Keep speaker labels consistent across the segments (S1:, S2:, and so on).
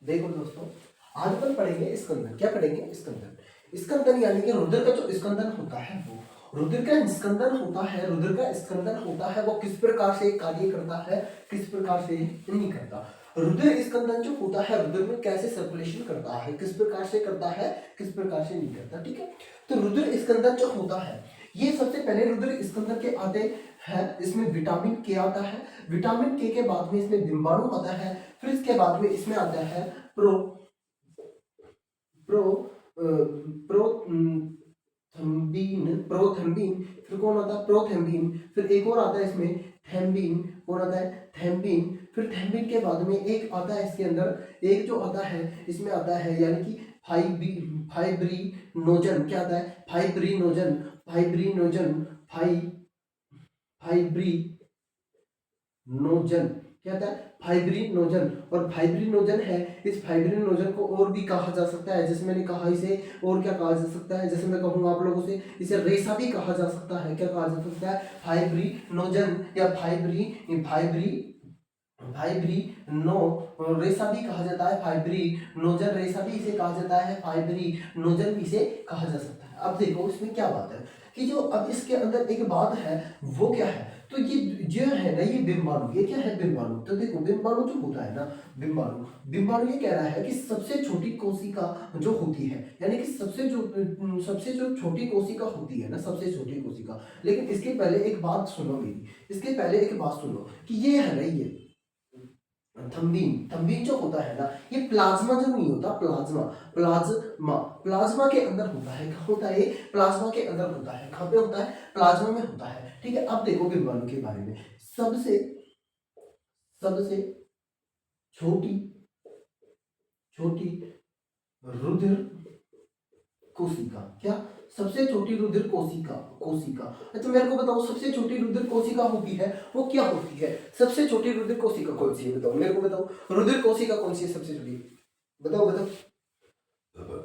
S1: देखो दोस्तों, आज अपन पढ़ेंगे स्कंदन। क्या पढ़ेंगे? स्कंदन। स्कंदन यानी कि रुद्र का जो स्कंदन होता है वो रुद्र का स्कंदन होता है। रुद्र का स्कंदन होता है वो किस प्रकार से कार्य करता है, किस प्रकार से नहीं करता। रुद्र स्कंदन जो होता है रुद्र में कैसे सर्कुलेशन करता है, किस प्रकार से करता है, किस प्रकार से नहीं करता। ठीक है, तो रुद्र स्कंदन जो होता है ये सबसे पहले रुद्र स्कंदन के आते हैं, इसमें विटामिन के आता है। विटामिन के बाद में इसमें डिम्बाणु आता है। फिर इसके बाद में इसमें आता है प्रो प्रो प्रो थम्बीन, प्रोथम्बीन। फिर कौन आता है? प्रोथम्बीन। फिर एक और आता है इसमें थैम्बीन। कौन आता है? थैम्बीन। फिर थैम्बीन के बाद में एक आता है इसके अंदर, एक जो आता है इसमें आता है यानी कि फाइब्रिनोजन। क्या आता है? फाइब्रिनोजन। फाइब्रिनोजन फाइब्रिनोजन क्या होता है? फाइब्रिनोजन। और फाइब्रिनोजन है, इस फाइब्रिनोजन को और भी कहा जा सकता है। जैसे मैंने कहा इसे और क्या कहा जा सकता है, जैसे मैं कहूँगा आप लोगों से इसे रेशा भी कहा जा सकता है। क्या कहा जा सकता है? फाइब्रिनोजन या फाइब्री फाइब्रिनो रेशा भी कहा जाता है। फाइब्रिनोजन रेशा भी इसे कहा जाता है, फाइब्रिनोजन भी इसे कहा जा सकता है। अब देखो इसमें क्या बात है कि जो अब इसके अंदर एक बात है वो क्या है, तो ये जो है ना ये बिंबाणु, ये क्या है? बिंबाणु। तो देखो बिंबाणु जो होता है ना, बिंबाणु बिंबाणु ये कह रहा है कि सबसे छोटी कोशिका जो होती है, यानी कि सबसे जो छोटी कोशिका होती है ना, सबसे छोटी कोशिका। लेकिन इसके पहले एक बात सुनो मेरी, इसके पहले एक बात सुनो कि ये है ना ये थम्बीन। थम्बीन जो होता है ना ये प्लाज्मा जो नहीं होता, प्लाज्मा प्लाज्मा प्लाज्मा के अंदर होता है। कहाँ होता है? प्लाज्मा के अंदर होता है। कहाँ पे होता है? प्लाज्मा में होता है। ठीक है, अब देखो बिंबाणु के बारे में। सबसे सबसे छोटी छोटी रुधिर कोशिका। क्या? सबसे छोटी रुधिर कोशिका कोशिका अच्छा मेरे को बताओ, सबसे छोटी रुधिर कोशिका होती है वो क्या होती है? सबसे छोटी रुधिर कोशिका कौन सी है? बताओ मेरे को, बताओ रुधिर कोशिका कौन सी है सबसे छोटी? बताओ बताओ,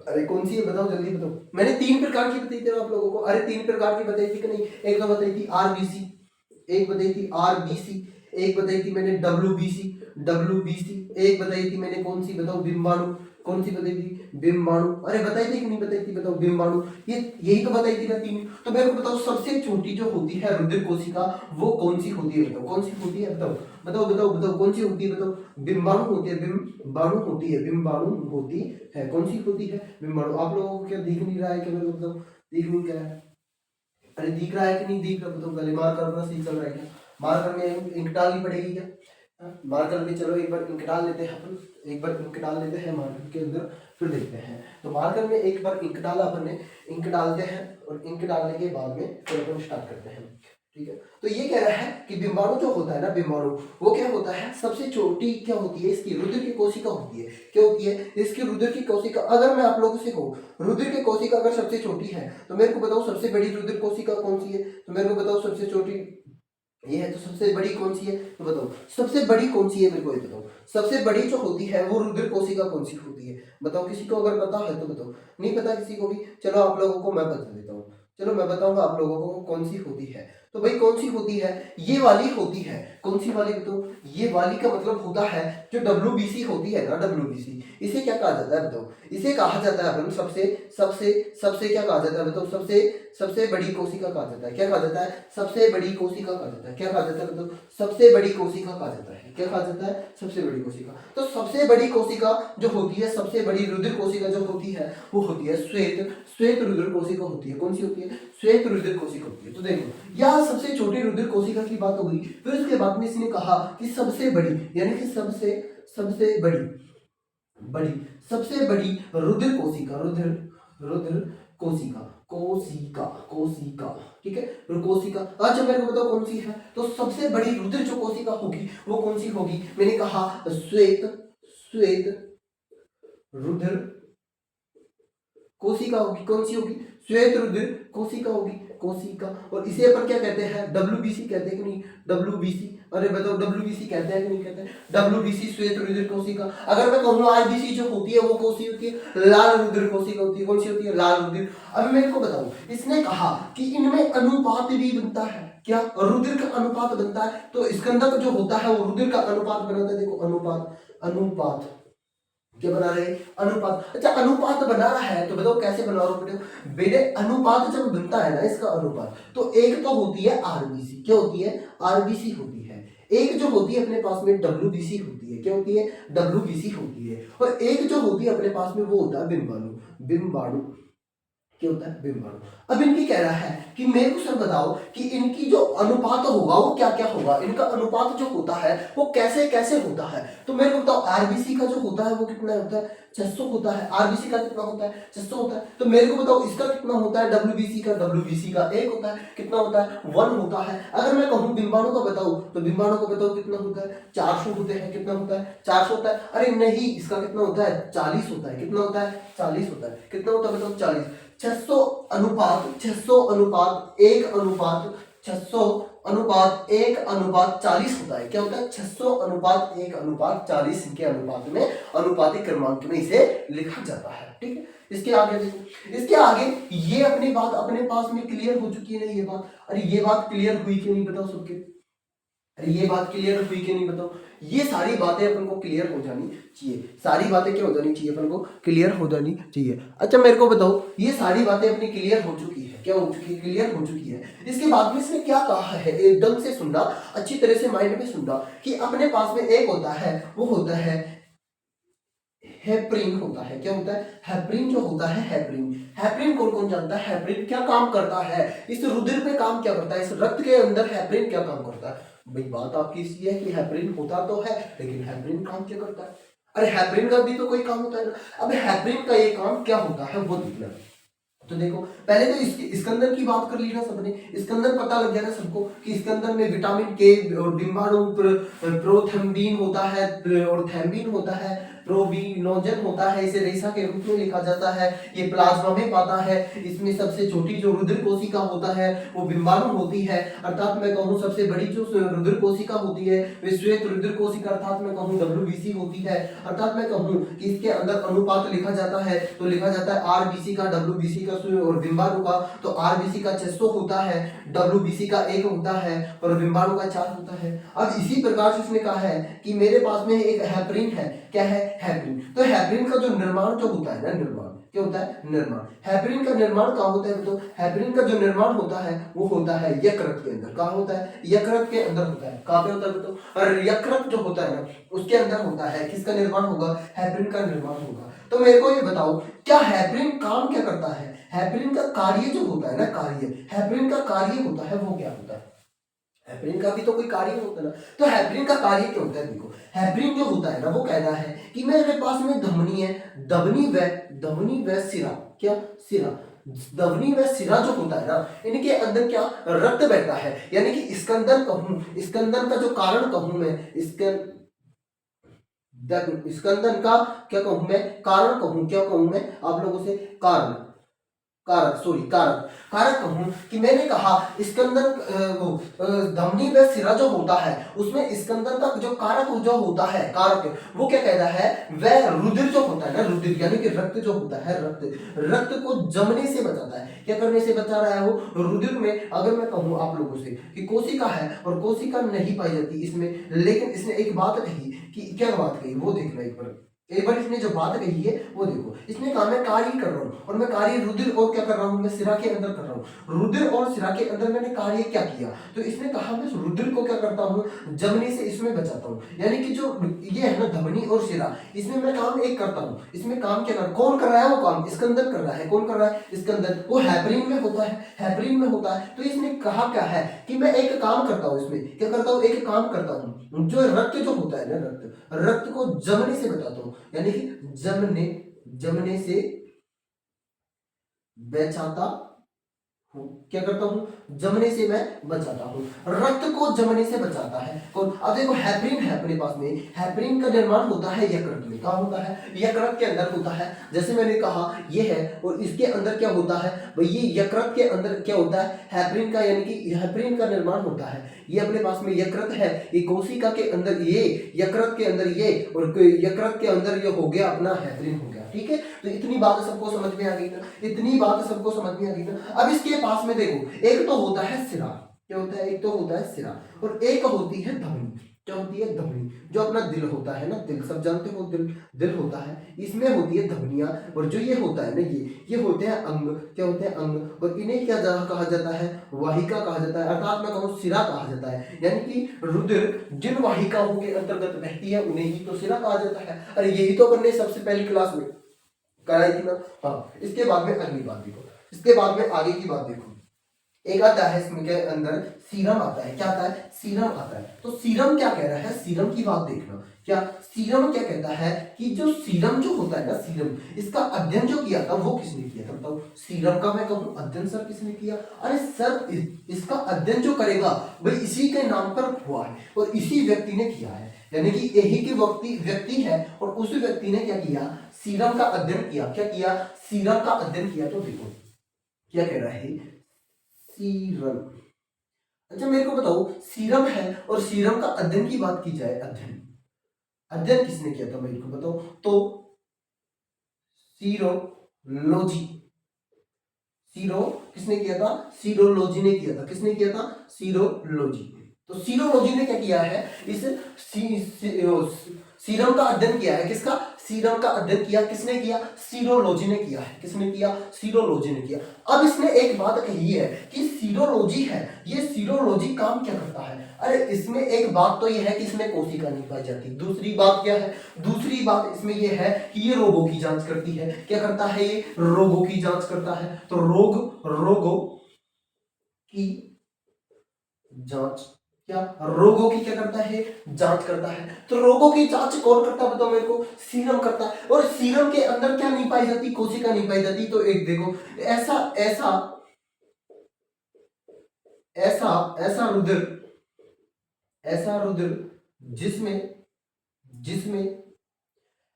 S1: अरे कौन सी है बताओ, जल्दी बताओ। मैंने तीन प्रकार की बताई थी आप लोगों को। अरे तीन प्रकार की बताई थी कि नहीं? एक तो बताई थी आरबीसी, एक बताई थी आरबीसी, एक बताई थी मैंने डब्ल्यूबीसी डब्ल्यूबीसी, एक बताई थी मैंने कौन सी? बताओ बिम्बाणु। कौन सी बताई थी? बिम्बाणु। अरे बताई थी कि नहीं बताई थी? बताओ बिम्बाणु। ये यही तो बताई थी ना तीन। तो मेरे को बताओ सबसे छोटी जो होती है रुधिर कोशिका वो कौन सी होती है? बताओ कौन सी होती है? बताओ बताओ बताओ बताओ कौन सी होती है? बताओ। बिम्बाणु होती है, बिम्बाणु होती है, बिम्बाणु होती है। कौन सी होती है? बिम्बाणु। आप लोगों को क्या दिख नहीं रहा है? क्या मेरे को बताओ, दिख नहीं क्या है? अरे दिख रहा है कि नहीं दिख रहा? बताओ, गले मार करना सही चल रहा है क्या? मार्कर में इंक डालनी पड़ेगी क्या? मार्कर में चलो एक बार इंक डाल लेते हैं अपन, एक बार इंक डाल लेते हैं मार्कर के अंदर, फिर देखते हैं। तो मार्कर में एक बार इंक डाला अपन ने, इंक डालते हैं और इंक डालने के बाद में फिर अपन स्टार्ट करते हैं। ठीक है, तो ये कह रहा है कि बिम्बाणु जो होता है ना, बिम्बाणु वो क्या होता है? सबसे छोटी क्या होती है? इसकी रुधिर की कोशिका होती है। क्या होती है? इसकी रुधिर की कोशिका। अगर मैं आप लोगों से कहूँ रुधिर की कोशिका अगर सबसे छोटी है तो मेरे को बताओ सबसे बड़ी रुधिर कोशिका कौन सी है? तो मेरे को बताओ सबसे छोटी ये है, तो सबसे बड़ी कौन सी है? तो बताओ सबसे बड़ी कौन सी है? मेरे को ये बताओ सबसे बड़ी जो होती है वो रुधिर कोशिका कौन सी होती है? बताओ, किसी को अगर पता है तो बताओ, नहीं पता किसी को भी, चलो आप लोगों को मैं बता देता हूँ। चलो मैं बताऊंगा आप लोगों को कौन सी होती है। तो भाई कौन सी होती है? ये वाली होती है। कौन सी वाली? बताओ। ये वाली का मतलब होता है जो डब्ल्यूबीसी होती है ना, डब्ल्यूबीसी। इसे क्या कहा जाता है? बताओ। इसे कहा जाता है अपन सबसे सबसे सबसे क्या कहा जाता है? बताओ। सबसे सबसे बड़ी कोशिका कहा जाता है। क्या कहा जाता है? सबसे बड़ी कोशिका कहा जाता है। क्या कहा जाता है? मतलब सबसे बड़ी कोशिका कहा जाता है। क्या कहा जाता है? सबसे बड़ी कोशिका। तो सबसे बड़ी कोशिका जो होती है, सबसे बड़ी रुधिर कोशिका जो होती है वो होती है श्वेत श्वेत रुधिर कोशिका होती है। कौन सी होती है? श्वेत रुधिर कोशिका होती है। तो देखो यह सबसे छोटी रुधिर कोशिका की बात हो गई। फिर उसके बाद में इसने कहा कि सबसे बड़ी, यानी कि सबसे सबसे बड़ी बड़ी सबसे बड़ी रुधिर कोशिका, रुधिर रुधिर कोशिका कोशिका कोशिका। ठीक है, कोशिका। अच्छा मेरे को बताओ कौन सी है? तो सबसे बड़ी रुधिर जो कोशिका होगी वो कौन सी होगी? मैंने कहा श्वेत श्वेत रुधिर कोशिका होगी। कौन सी होगी? श्वेत रुधिर कोशिका होगी, कोशिका। और इसे अपन क्या कहते हैं? डब्ल्यूबीसी कहते हैं कि नहीं? डब्ल्यूबीसी। अरे बताओ डब्ल्यूबीसी कहते हैं कि नहीं कहते हैं? डब्ल्यूबीसी श्वेत रुधिर कोशिका। अगर मैं कहूँ आरबीसी जो होती है वो कौन सी होती है? लाल रुधिर कोशिका होती है। कौन सी होती है? लाल रुधिर। अब मेरे को बताओ, इसने कहा कि इनमें अनुपात भी बनता है। क्या? रुधिर का अनुपात बनता है। तो स्कंदक जो होता है वो रुधिर का अनुपात बनाता है। देखो अनुपात अनुपात क्या बना रहे हैं? अनुपात। अच्छा, अनुपात बना रहा है तो बताओ कैसे बना रहा हूँ बेटे? अनुपात जब बनता है ना, इसका अनुपात, तो एक तो होती है आरबीसी। क्या होती है? आरबीसी होती है। एक जो होती है अपने पास में डब्ल्यूबीसी होती है। क्या होती है? डब्ल्यूबीसी होती है। और एक जो होती है अपने पास में वो होता है बिम्बाणु। बिम्बाणु क्या होता है? बिम्बाणु। अब इनकी कह रहा है कि मेरे को सर बताओ कि इनकी जो अनुपात होगा वो क्या क्या होगा, इनका अनुपात जो होता है वो कैसे कैसे होता है। तो मेरे को बताओ, आरबीसी का जो होता है वो कितना होता है? 600 होता है। आरबीसी का कितना होता है? 600 होता है। तो मेरे को बताओ इसका कितना होता है? डब्ल्यूबीसी का, डब्ल्यूबीसी का 1 होता है। कितना होता है? 1 होता है। अगर मैं कहूँ बिम्बाणु का बताओ, तो बिम्बाणु का बताओ कितना होता है? 400 होते हैं। कितना होता है? 400 होता है। अरे नहीं, इसका कितना होता है? 40 होता है। कितना होता है? 40 होता है। कितना होता है बताओ? 40। 600 अनुपात 600 अनुपात 1 अनुपात 600 अनुपात 1 अनुपात 40 होता है। क्या होता है? 600 अनुपात 1 अनुपात 40 इनके अनुपात में, अनुपातिक क्रमांक में इसे लिखा जाता है। ठीक है। इसके आगे देखो, इसके आगे ये अपनी बात अपने पास में क्लियर हो चुकी है ना, ये बात। अरे ये बात क्लियर हुई कि नहीं बताओ सबके? अरे ये बात क्लियर हुई कि नहीं बताओ? ये सारी बातें अपन को क्लियर हो जानी चाहिए। सारी बातें क्या हो जानी चाहिए? अपन को क्लियर हो जानी चाहिए। अच्छा मेरे को बताओ, ये सारी बातें अपनी क्लियर हो चुकी है। क्या हो चुकी है? क्लियर हो चुकी है। इसके बाद में इसने क्या कहा है, एकदम से सुनना, अच्छी तरह से माइंड में सुनना, कि अपने पास में एक होता है, वो होता है हेपरिन होता है। क्या होता है? हेपरिन जो होता है, हेपरिन। हेपरिन कौन कौन जानता है? हेपरिन क्या काम करता है? इस रुधिर पे काम क्या करता है? इस रक्त के अंदर हेपरिन क्या काम करता है? भाई बात आपकी इसलिए है कि हेपरिन होता तो है, लेकिन हेपरिन काम क्या करता है? अरे हेपरिन का भी तो कोई काम होता है ना। अब हेपरिन का ये काम क्या होता है वो देखना। तो देखो, पहले तो इसके अंदर की बात कर ली ना सबने। इसके अंदर पता लग गया ना सबको कि इसके अंदर में विटामिन के और डिम्बाणु प्रोथेम्बिन होता है और थैम्बिन होता है, प्रोबिनोजन होता है, इसे रेशा के रूप में लिखा जाता है। ये प्लाज्मा में पाता है। इसमें सबसे छोटी जो रुधिर कोशिका होता है वो बिम्बाणु होती है। अर्थात मैं कहूँ सबसे बड़ी जो रुधिर कोशिका होती है वे श्वेत रुधिर कोशिका, अर्थात मैं कहूँ डब्ल्यूबीसी होती है। अर्थात मैं कहूँ कि इसके अंदर अनुपात लिखा जाता है तो लिखा जाता है आरबीसी का, डब्ल्यूबीसी का और बिम्बाणु का। तो आरबीसी का 600 होता है, डब्ल्यूबीसी का 1 होता है और बिम्बाणु का 4 होता है। अब इसी प्रकार से उसने कहा है कि मेरे पास में एक हेपरिन है। क्या है? हेपरिन। तो हेपरिन का जो निर्माण जो होता है ना, निर्माण क्या होता है? निर्माण। हेपरिन का निर्माण कहाँ होता है? तो हेपरिन का जो निर्माण होता है वो होता है यकृत के अंदर। कहाँ होता है? यकृत के अंदर होता है। कहाँ पे होता है? तो और यकृत जो होता है ना उसके अंदर होता है। किसका निर्माण होगा? हेपरिन का निर्माण होगा। तो मेरे को ये बताओ, क्या हेपरिन काम क्या करता है? हेपरिन का कार्य जो होता है ना, कार्य, हेपरिन का कार्य होता है वो क्या होता है? हेपरिन का भी तो कोई कार्य होता है ना। तो हेपरिन का कार्य क्या होता है? देखो, हेपरिन जो होता है ना वो कहना है कि मेरे पास में धमनी है, धमनी व सिरा। क्या? सिरा। धमनी व सिरा जो होता है ना, इनके अंदर क्या रक्त बहता है। यानी कि स्कंदन कहूं, स्कंदन का जो कारण कहूं मैं, स्कंदन का क्या कहूं मैं? कारण कहूं। क्या कहूं मैं आप लोगों से? कारण, कारक, सॉरी कारक, कारक कहूं कि मैंने कहा स्कंदन धमनी व सिरा जो होता है उसमें स्कंदन का जो कारक जो होता है, कारक, वो क्या कहता है? वह रुधिर जो होता है ना, रुधिर यानी कि रक्त जो होता है, रक्त को जमने से बचाता है। क्या करने से बचा रहा है वो? रुधिर में अगर मैं कहूं आप लोगों से कि कोशिका है और कोशिका नहीं पाई जाती इसमें, लेकिन इसने एक बात कही कि क्या बात कही वो देखना एक बार इसने जो बात कही है वो देखो। इसने कहा मैं कार्य कर रहा हूँ और मैं कार्य रुधिर और क्या कर रहा हूँ? मैं सिरा के अंदर कर रहा हूँ। रुधिर और सिरा के अंदर मैंने कार्य क्या किया? तो इसने कहा मैं रुधिर को क्या करता हूँ? जमने से इसमें बचाता हूँ। यानी कि जो ये है ना धमनी और सिरा, इसमें मैं काम एक करता हूँ। इसमें काम क्या कर, कौन कर रहा है वो काम? स्कंदन कर रहा है। कौन कर रहा है? स्कंदन। वो हेपरिन में होता है, हेपरिन में होता है। तो इसने कहा क्या है कि मैं एक काम करता हूँ, इसमें क्या करता हूँ? एक काम करता हूँ, जो रक्त जो होता है ना, रक्त को जमने से बचाता हूँ। यानी कि जमने से बचाता हूँ। क्या करता हूँ? जमने से मैं बचाता हूँ। रक्त को जमने से बचाता है कौन? अब देखो हेपरिन है अपने पास में। हेपरिन का निर्माण होता है यकृत में। कहाँ होता है? यकृत के अंदर होता है। जैसे मैंने कहा ये है और इसके अंदर क्या होता है भाई? ये यकृत के अंदर क्या होता है? हेपरिन का, यानी कि हेपरिन का निर्माण होता है। ये अपने पास में यकृत है, ये कोशिका के अंदर, ये यकृत के अंदर, ये और यकृत के अंदर ये हो गया अपना हेपरिन हो गया। ठीक है। तो इतनी बात सबको समझ में आ गई ना, इतनी बात सबको समझ में आ गई ना। अब इसके पास में देखो, एक तो होता है सिरा। क्या होता है? एक तो होता है सिरा और एक होती है धमनी। क्या होती है? धमनी। जो अपना दिल होता है ना, दिल सब जानते हो, दिल दिल होता है, इसमें होती है धमनियां। और जो ये होता है ना, ये होते हैं अंग। क्या होते हैं? अंग। और इन्हें क्या कहा जाता है? वाहिका कहा जाता है, अर्थात मैं कहूँ सिरा कहा जाता है। यानी कि रुधिर जिन वाहिकाओं के अंतर्गत बहती है उन्हें ही तो सिरा कहा जाता है। अरे यही तो अपन ने सबसे पहली क्लास में कराई थी ना। हाँ, इसके बाद में अगली बात देखो, इसके बाद में आगे की बात देखो। एक आता है इसमें के अंदर सीरम आता है। क्या आता है? सीरम आता है। तो सीरम क्या कह रहा है? सीरम की बात देखना। क्या सीरम क्या कहता है कि जो सीरम जो होता है ना, सीरम, इसका अध्ययन जो किया था वो किसने किया था? बताओ। सीरम का मैं कहूँ अध्ययन सर किसने किया? अरे सर, इसका अध्ययन जो करेगा भाई इसी के नाम पर हुआ है और इसी व्यक्ति ने किया है। यानी कि यही के व्यक्ति है और उस व्यक्ति ने क्या किया? सीरम का अध्ययन किया। क्या किया? सीरम का अध्ययन किया। तो देखो क्या कह रहा है? सीरम। अच्छा मेरे को बताओ, सीरम है और सीरम का अध्ययन की बात की जाए, अध्ययन अध्ययन किसने किया था मेरे को बताओ? तो सीरोलॉजी। सीरो किसने किया था? सीरोलॉजी ने किया था। किसने किया था? सीरोलॉजी। तो सीरोलॉजी ने क्या किया है? इस सीरम का अध्ययन किया है। किसका? सीरम का अध्ययन किया। किसने किया? सीरोलॉजी ने किया है। किसने किया? सीरोलॉजी ने किया। अब इसने एक बात कही है कि सीरोलॉजी है, ये सीरोलॉजी काम क्या करता है? अरे इसमें एक बात तो ये है कि इसमें कोशिका नहीं पाई जाती। दूसरी बात क्या है? दूसरी बात इसमें ये है कि ये रोगों की जांच करती है। क्या करता है? ये रोगों की जांच करता है। तो रोगों की जांच, क्या रोगों की क्या करता है? जांच करता है। तो रोगों की जांच कौन करता है बताओ मेरे को? सीरम करता है। और सीरम के अंदर क्या नहीं पाई जाती? कोशिका नहीं पाई जाती। तो एक देखो, ऐसा ऐसा ऐसा ऐसा रुधिर, ऐसा रुधिर जिसमें जिसमें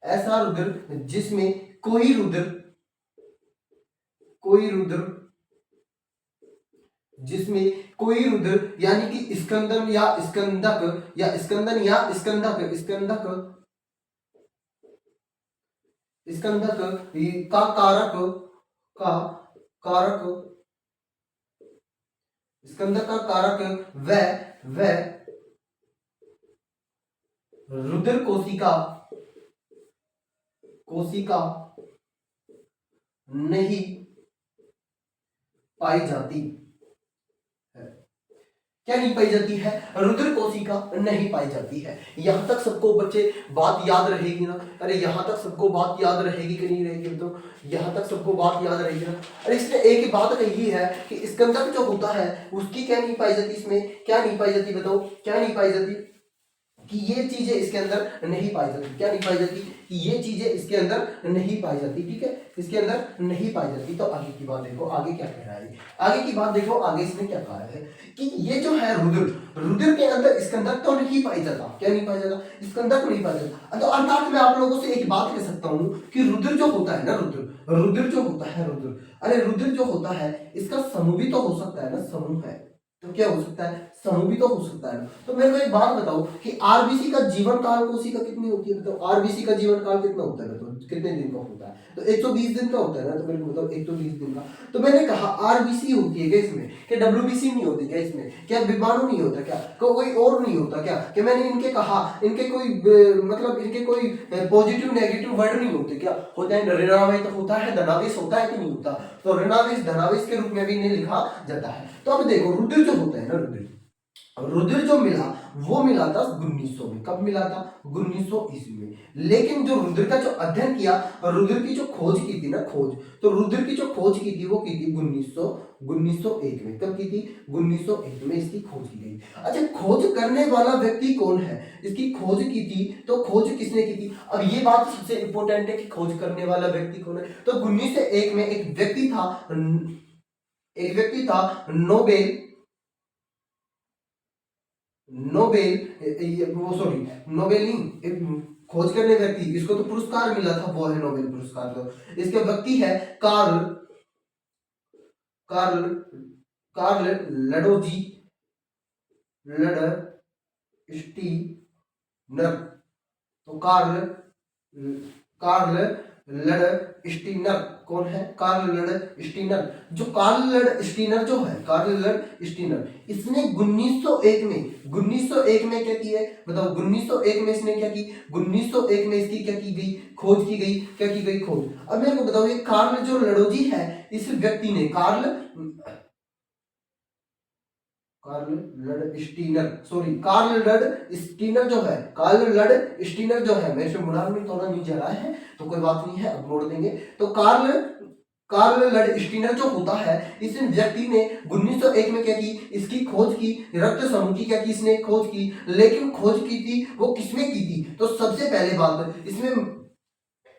S1: ऐसा रुधिर जिसमें कोई रुधिर कोई रुधिर जिसमें कोई रुधिर यानी कि स्कंदन या स्कंदक या स्कंदन या स्कंदक स्कंदक स्कंदक का कारक का कारक स्कंदक का कारक वह रुधिर कोशिका कोशिका नहीं पाई जाती है। क्या नहीं पाई जाती है? रुधिर कोशिका नहीं पाई जाती है। यहां तक सबको बच्चे बात याद रहेगी ना? अरे यहां तक सबको बात याद रहेगी कि नहीं रहेगी? तो यहां तक सबको बात याद रहेगी ना? अरे इसने एक ही बात कही है कि स्कंदक जो होता है उसकी क्या नहीं पाई जाती? इसमें क्या नहीं पाई जाती? बताओ क्या नहीं पाई जाती? कि ये चीजें इसके अंदर नहीं पाई जाती। क्या नहीं पाई जाती? कि ये चीजें इसके अंदर नहीं पाई जाती। ठीक है, इसके अंदर नहीं पाई जाती। तो आगे की बात देखो, आगे क्या कह रहा है? आगे की बात देखो, आगे इसने क्या कहा है कि ये जो है रुधिर, रुधिर के अंदर स्कंदक तो नहीं पाई जाता। क्या नहीं पाई जाता? स्कंदक नहीं पाई जाता। तो अर्थात मैं आप लोगों से एक बात कह सकता हूं कि रुधिर जो होता है ना, रुधिर जो होता है, रुधिर, अरे रुधिर जो होता है इसका समूह भी तो हो सकता है ना? समूह है तो क्या हो सकता है? समूह भी तो हो सकता है। तो मेरे को एक बात बताओ कि आरबीसी का जीवन काल कोशिका कितनी होती है? बताओ आरबीसी का जीवन काल कितना होता है? बताओ कितने दिन का होता है? तो 120 दिन का होता है ना? तो मेरे को बताओ 120 दिन का। तो मैंने कहा आरबीसी होती है क्या इसमें? क्या डब्ल्यूबीसी नहीं होती क्या इसमें? क्या विषाणु नहीं होता क्या? कोई और नहीं होता क्या? कि मैंने इनके कहा इनके कोई मतलब इनके कोई पॉजिटिव नेगेटिव वर्ड नहीं होते क्या? होता है ऋणावेश तो होता है, धनावेश होता है कि नहीं होता? तो ऋणावेश धनावेश के रूप में भी इन्हें लिखा जाता है। तो अब देखो रुधिर जो होता है ना, रुधिर जो मिला वो मिला था 1900 में। कब मिला था? 1900 ईस्वी में। लेकिन जो रुधिर का जो अध्ययन किया, रुधिर की जो खोज की थी ना, खोज, तो रुधिर की जो खोज की थी वो की थी 1901 में। कब की थी? 1901 में इसकी खोज की गई। अच्छा खोज करने वाला व्यक्ति कौन है? इसकी खोज की थी तो खोज किसने की थी? अब ये बात सबसे इंपॉर्टेंट है कि खोज करने वाला व्यक्ति कौन है। तो 1901 में एक व्यक्ति था नोबेल नोबेल वो सॉरी नोबेल नहीं, खोज करने व्यक्ति, इसको तो पुरस्कार मिला था, वो है नोबेल पुरस्कार। तो इसके व्यक्ति है कार्ल कार्ल कार्ल लडोजी लडस्टीनर। तो कार्ल कार्ल लड स्टीनर कौन है? कार्ल लड स्टीनर। जो कार्ल लड स्टीनर जो है, कार्ल लड स्टीनर, इसने 1901 में 1901 में क्या की है बताओ? 1901 में इसने क्या की? 1901 में इसकी क्या की गई? खोज की गई। क्या की गई? खोज। अब मेरे को बताओ, ये कार्ल जो लडोजी है, इस व्यक्ति ने कार्ल लड स्टीनर, सॉरी कार्ल लड स्टीनर जो है, कार्ल लड स्टीनर जो है, मेरे से मुनार में थोड़ा नीचे आ रहा है तो कोई बात नहीं है, अपलोड देंगे। तो कार्ल लड स्टीनर जो होता है, इस व्यक्ति ने 1901 में क्या की? इसकी खोज की, रक्त समूह की क्या की? इसने खोज की। लेकिन खोज की थी वो किसमें की थी? तो सबसे पहले बात इसमें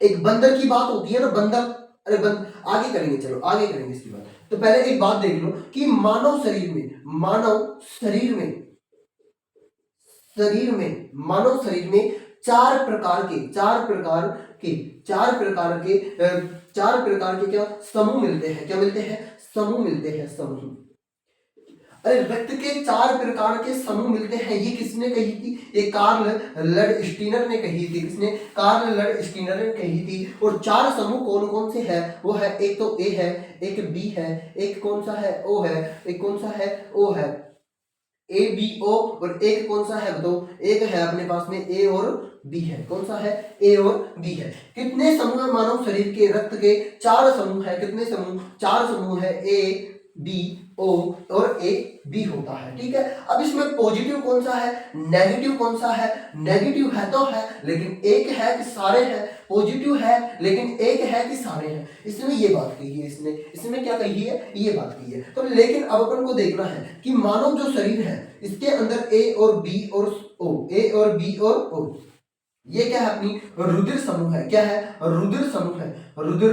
S1: एक बंदर की बात होती है ना, बंदर, अरे आगे करेंगे, चलो आगे करेंगे इसकी बात। तो पहले एक बात देख लो कि मानव शरीर में मानव शरीर में चार प्रकार के क्या समूह मिलते हैं? क्या मिलते हैं? समूह मिलते हैं, समूह। अरे रक्त के चार प्रकार के समूह मिलते हैं, ये किसने कही थी? ये कार्ल लड स्टीनर ने कही थी। किसने? कार्ल लड स्टीनर ने कही थी। और चार समूह कौन कौन से है? वो है, एक तो ए है, एक बी है, एक कौन सा है? ओ है, एक कौन सा है? ओ है, ए बी ओ। और एक कौन सा है बताओ? एक है अपने पास में ए और बी है। कौन सा है? ए और बी है। कितने समूह है मानव शरीर के? रक्त के चार समूह है। कितने समूह? चार समूह है, ए बी ओ और ए बी होता है। ठीक है। अब इसमें पॉजिटिव कौन सा है, नेगेटिव कौन सा है? नेगेटिव है तो है, लेकिन एक है कि सारे हैं? पॉजिटिव है लेकिन एक है कि सारे हैं? इसमें ये बात कही है, इसमें क्या कही है? ये बात कही है। तो लेकिन अब अपन को देखना है कि मानव जो शरीर है, इसके अंदर ए और बी और ओ, ए और बी और ओ, ये क्या है? अपनी रुधिर समूह है। क्या है? रुधिर समूह है। रुधिर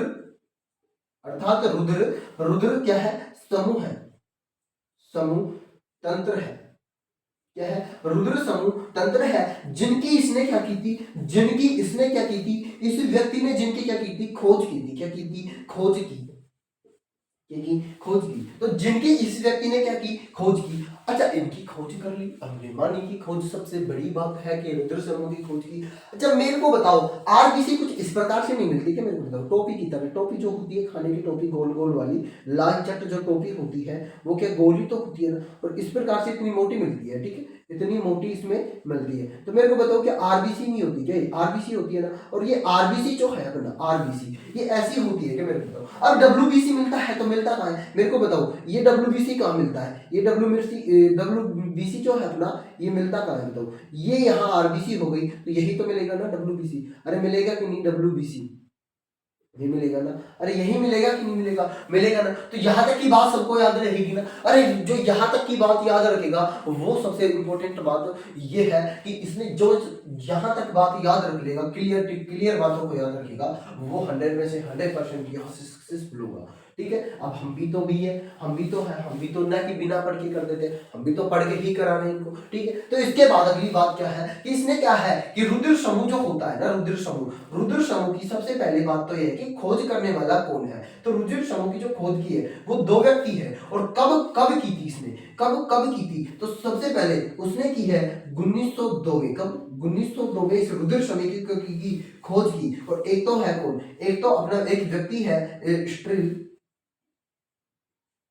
S1: अर्थात रुधिर क्या है? समूह है, समूह तंत्र है। क्या है? रुधिर समूह तंत्र है। जिनकी इसने क्या की थी? जिनकी इसने क्या की थी? इस व्यक्ति ने जिनकी क्या की थी? खोज की थी। क्या की थी? खोज की। खोज की। तो जिनकी इस व्यक्ति ने क्या की? खोज की। अच्छा, इनकी खोज कर ली, अब लेमानी की खोज सबसे बड़ी बात है कि रुद्र समूह की खोज की। अच्छा मेरे को बताओ, आरबीसी कुछ इस प्रकार से नहीं मिलती क्या? मेरे को बताओ, टोपी की तरह। टोपी जो होती है, खाने की टोपी, गोल गोल वाली लाल चट जो टोपी होती है, वो क्या गोल ही तो होती है ना, और इस प्रकार से इतनी मोटी मिलती है। ठीक है, इतनी मोटी इसमें मिलती है। तो मेरे को बताओ कि आरबीसी नहीं होती क्या? आरबीसी होती है ना। और ये आरबीसी जो है अपना, आरबीसी ये ऐसी होती है क्या? मेरे को बताओ। अब डब्ल्यूबीसी मिलता है तो मिलता कहाँ है? मेरे को बताओ, ये डब्ल्यूबीसी कहाँ मिलता है? ये डब्ल्यूबीसी जो है अपना, ये मिलता कहाँ है बताओ? ये यहाँ आरबीसी हो गई, तो यही तो मिलेगा ना डब्ल्यूबीसी। अरे मिलेगा कि नहीं? डब्ल्यूबीसी ये मिलेगा ना। अरे यही मिलेगा कि नहीं मिलेगा? मिलेगा ना। तो यहाँ तक की बात सबको याद रहेगी ना। अरे जो यहाँ तक की बात याद रखेगा, वो सबसे इंपॉर्टेंट बात ये है कि इसने जो यहाँ तक बात याद रख लेगा, क्लियर बातों को याद रखेगा, वो 100 में से 100% यहाँ से सक्सेसफुल होगा। ठीक है। अब हम भी तो न कि बिना पढ़ के कर देते, हम भी तो पढ़ के ही करा रहे हैं इनको। ठीक है। तो इसके बाद अगली बात क्या है कि इसने क्या है कि रुधिर समूह जो होता है ना, रुधिर समूह की सबसे पहली बात तो यह है कि खोज करने वाला कौन है। तो रुधिर समूह की जो खोज की है वो दो व्यक्ति है। और कब की थी इसने? कब की थी? तो सबसे पहले उसने की है 1902 में। कब? 1902 में इस रुधिर समूह की खोज की। और एक तो है कौन? एक तो अपना एक व्यक्ति है स्ट्रिल।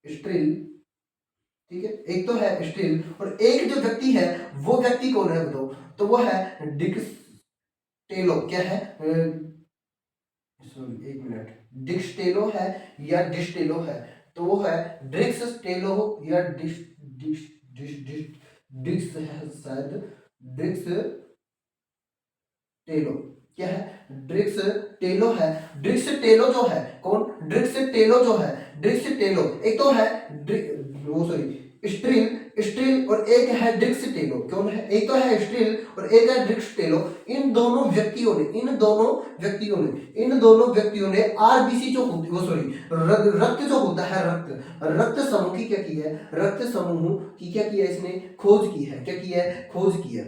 S1: ठीक है, एक तो है स्ट्रिल, और एक जो व्यक्ति है वो व्यक्ति कौन है बताओ? तो वो है डिक्सटेलो। क्या है? सॉरी एक मिनट, डिक्सटेलो है या डिस्टेलो है? तो वो है ड्रिक्सटेलो या डिक्स है शायद, टेलो। क्या है? ड्रिक्स टेलो है। ड्रिक्स टेलो जो है कौन? ड्रिक्स टेलो जो है, ड्रिक्स टेलो। एक तो है वो सॉरी स्ट्रिल और एक है ड्रिक्स टेलो। कौन है? एक तो है स्ट्रिल और एक है ड्रिक्स टेलो। इन दोनों व्यक्तियों ने आरबीसी जो होती, वो सॉरी रक्त जो होता है, रक्त समूह की क्या की है? रक्त समूह की क्या किया? इसने खोज की है। क्या की है? खोज की है।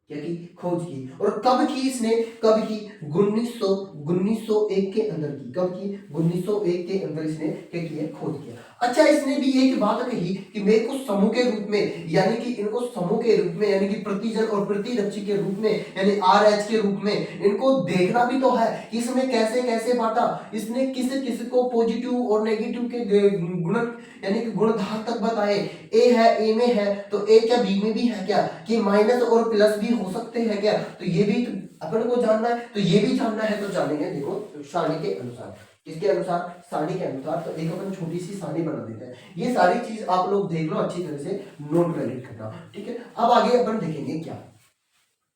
S1: क्या की? खोज की। और कब की इसने? कब की? 1901 के अंदर की। कब की? 1901 के अंदर इसने क्या किया? खोज किया। अच्छा, इसने भी एक बात कही कि मेरे को समूह के रूप में, यानी कि इनको समूह के रूप में, यानी कि प्रतिजन और प्रतिरक्षी के रूप में, यानी आर एच के रूप में इनको देखना भी तो है कि इसमें कैसे कैसे बांटा। इसने किस किस को पॉजिटिव और नेगेटिव के गुण, यानी कि गुणधार तक बताए। ए है, ए में है तो ए क्या बी में भी है क्या, कि माइनस और प्लस भी हो सकते हैं क्या, तो ये भी तो अपन को जानना है, तो ये भी जानना है, तो जानेंगे देखो सारणी के अनुसार। इसके अनुसार, सारणी के अनुसार, तो एक अपन छोटी सी सारणी बना देते हैं। ये सारी चीज आप लोग देख लो, अच्छी तरह से नोट वैलिड करना, ठीक है। अब आगे अपन देखेंगे क्या,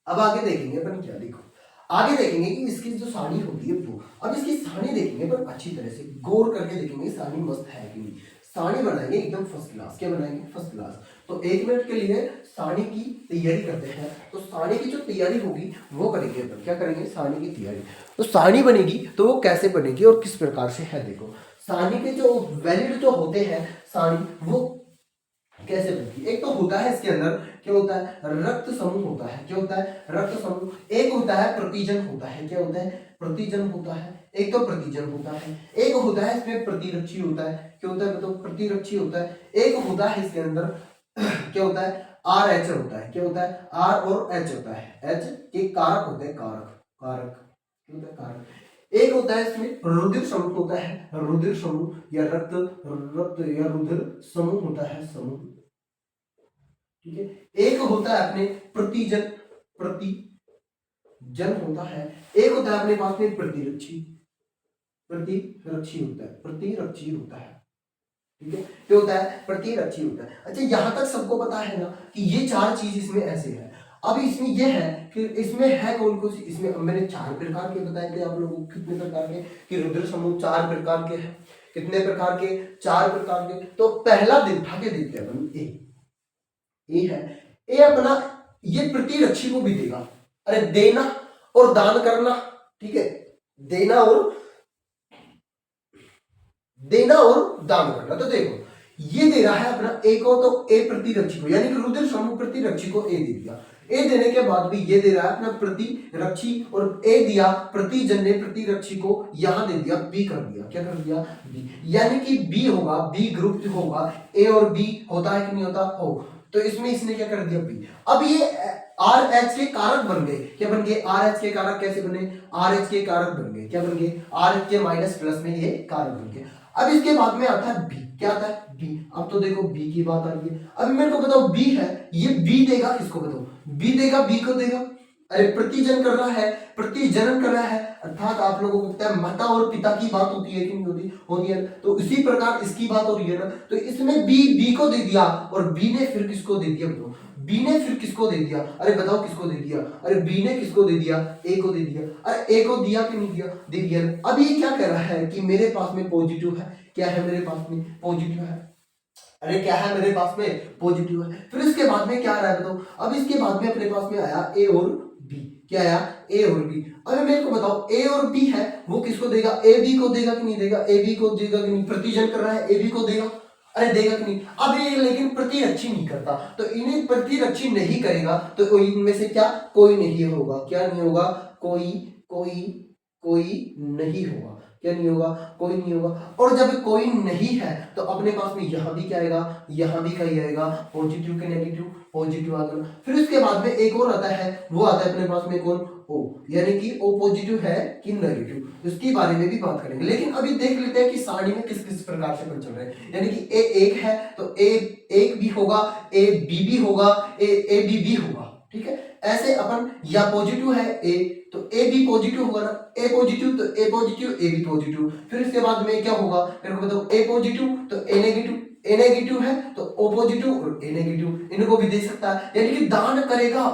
S1: अब आगे देखेंगे अपन क्या, देखो आगे देखेंगे कि इसकी जो सारणी होती है वो, अब इसकी सारणी देखेंगे पर अच्छी तरह से गौर करके देखेंगे सारणी मस्त है कि नहीं। सारणी बनाएंगे एकदम फर्स्ट क्लास। क्या बनाएंगे? First class. तो 1 मिनट के लिए सारणी की तैयारी करते हैं। तो सारणी की जो तैयारी होगी वो करेंगे अपन। क्या करेंगे? सारणी की तैयारी। तो सारणी बनेगी तो वो कैसे बनेगी और किस प्रकार से है, देखो सारणी के जो वैलिड जो होते हैं सारणी, वो कैसे बनती है। एक तो होता है इसके अंदर, क्या होता है? रक्त समूह होता है। क्या होता है? रक्त समूह। एक होता है प्रतिजन होता है। क्या होता है? प्रतिजन होता है। एक तो प्रतिजन होता है, एक होता है इसमें प्रतिरक्षी होता है। क्या होता है? तो प्रतिरक्षी होता है। एक होता है इसके अंदर क्या होता है? आर एच होता है। क्या होता है? आर और एच होता है। एच के कारक होते हैं, कारक, कारक क्या होता है? कारक। एक होता है इसमें रुधिर समूह होता है, रुधिर समूह या रक्त, रक्त या रुधिर समूह होता है, समूह, ठीक है। एक होता है अपने प्रतिजन, प्रतिजन होता है। एक होता है अपने पास में प्रतिरक्षी, प्रतिरक्षी होता है, प्रतिरक्षी होता है, ठीक है। क्या होता है? प्रतिरक्षी होता है। अच्छा, यहां तक सबको पता है ना कि ये चार चीज इसमें ऐसे है। अब इसमें ये है कि इसमें है कौन कौन सी, इसमें मैंने 4 प्रकार के बताए थे आप लोगों को। कितने प्रकार के? कि रुधिर समूह 4 प्रकार के हैं। कितने प्रकार के? 4 प्रकार के। तो पहला दिन उठा के देखते हैं अपन, ए है। ए अपना ये प्रतिरक्षी को भी देगा। अरे देना और दान करना, ठीक है। देना और दान करना। तो देखो ये दे रहा है अपना ए को, तो ए प्रतिरक्षी को, यानी कि रुधिर समूह प्रतिरक्षी को ए दे दिया। ए देने के बाद भी ये दे रहा है अपना प्रतिरक्षी, और ए दिया प्रतिजन ने प्रतिरक्षी को, यहां दे दिया बी कर दिया। क्या कर दिया? बी। यानी कि बी होगा, बी ग्रुप होगा। ए और बी होता है कि नहीं होता? हो। तो इसमें इसने क्या कर दिया? बी। अब ये आर एच के कारक बन गए। क्या बन गए? आर एच के कारक कैसे बने? आर एच के कारक बन गए। क्या बन गए? आर एच के माइनस प्लस में ये कारक बन गए। अब इसके बाद में आता है बी। क्या आता है? बी। अब तो देखो बी की बात आ रही है। अब मेरे को बताओ बी है, ये बी देगा किसको? बताओ। बी देगा बी को देगा। अरे प्रतिजन कर रहा है, प्रतिजनन कर रहा है, अर्थात आप लोगों को पता है माता और पिता की बात होती है कि नहीं होती? होती है। तो इसी प्रकार इसकी बात हो रही है ना, तो इसमें बी को दे दिया, और बी ने फिर किसको दे दिया? बताओ। बी ने फिर किसको दे दिया? अरे बताओ किसको दे दिया? अरे बी ने किसको दे दिया? ए को दे दिया। अरे ए को दिया कि नहीं दिया? दे दिया। अब ये क्या कह रहा है कि मेरे पास में पॉजिटिव है। क्या है मेरे पास में? पॉजिटिव है। अरे क्या है मेरे पास में? पॉजिटिव है। फिर इसके बाद में क्या आ रहा है बताओ। अब इसके बाद में अपने पास में आया ए और बी। क्या आया? ए और बी। अब मेरे को बताओ ए और बी है वो किसको देगा? ए बी को देगा कि नहीं देगा? ए बी को देगा कि नहीं? प्रतिजन कर रहा है, ए बी को देगा। अरे देगा कि नहीं? अब ये लेकिन प्रतिरक्षी नहीं करता, तो इन्हें प्रतिरक्षी नहीं करेगा तो इनमें से क्या कोई नहीं होगा? क्या नहीं होगा? कोई कोई कोई नहीं होगा। क्या नहीं होगा? कोई नहीं होगा। और जब कोई नहीं है तो अपने पास में यहां भी क्या आएगा? यहां भी क्या आएगा? पॉजिटिव के नेगेटिव, पॉजिटिव आ गया। फिर उसके बाद में एक और आता है, वो आता है अपने पास में कौन? ओ, यानी कि ओ पॉजिटिव है कि नेगेटिव, उसके बारे में भी बात करेंगे। लेकिन अभी देख लेते हैं कि सारणी में किस किस प्रकार से बन चल रहे हैं। यानी कि ए एक है तो ए एक भी होगा, ए बी भी होगा, ए बी भी होगा, ठीक है। ऐसे अपन, या पॉजिटिव है ए तो ए भी पॉजिटिव होगा ना, ए पॉजिटिव तो ए पॉजिटिव, ए भी पॉजिटिव। फिर इसके बाद में क्या होगा मेरे को बताओ? ए पॉजिटिव तो ए नेगेटिव, ए नेगेटिव है तो ओ पॉजिटिव और ए नेगेटिव, इनको भी दे सकता है। यानी कि दान करेगा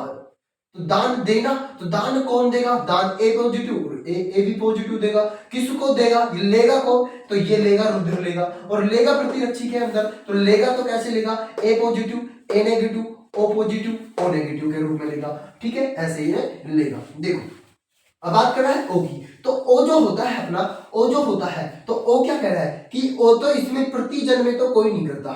S1: तो दान देना, तो दान कौन देगा? दान ए पॉजिटिव और ए भी पॉजिटिव देगा। किसको देगा? लेगा कौन? तो ये लेगा रुधिर लेगा, और लेगा प्रतिरक्षी के अंदर, तो लेगा तो कैसे लेगा? A positive, A negative, O positive, O negative के रूप में लेगा, ठीक है। ऐसे ही लेगा। देखो अब बात कर रहा है ओ की, तो ओ जो होता है अपना, ओ जो होता है तो ओ क्या कह रहा है कि ओ तो इसमें प्रतिजन में तो कोई नहीं करता।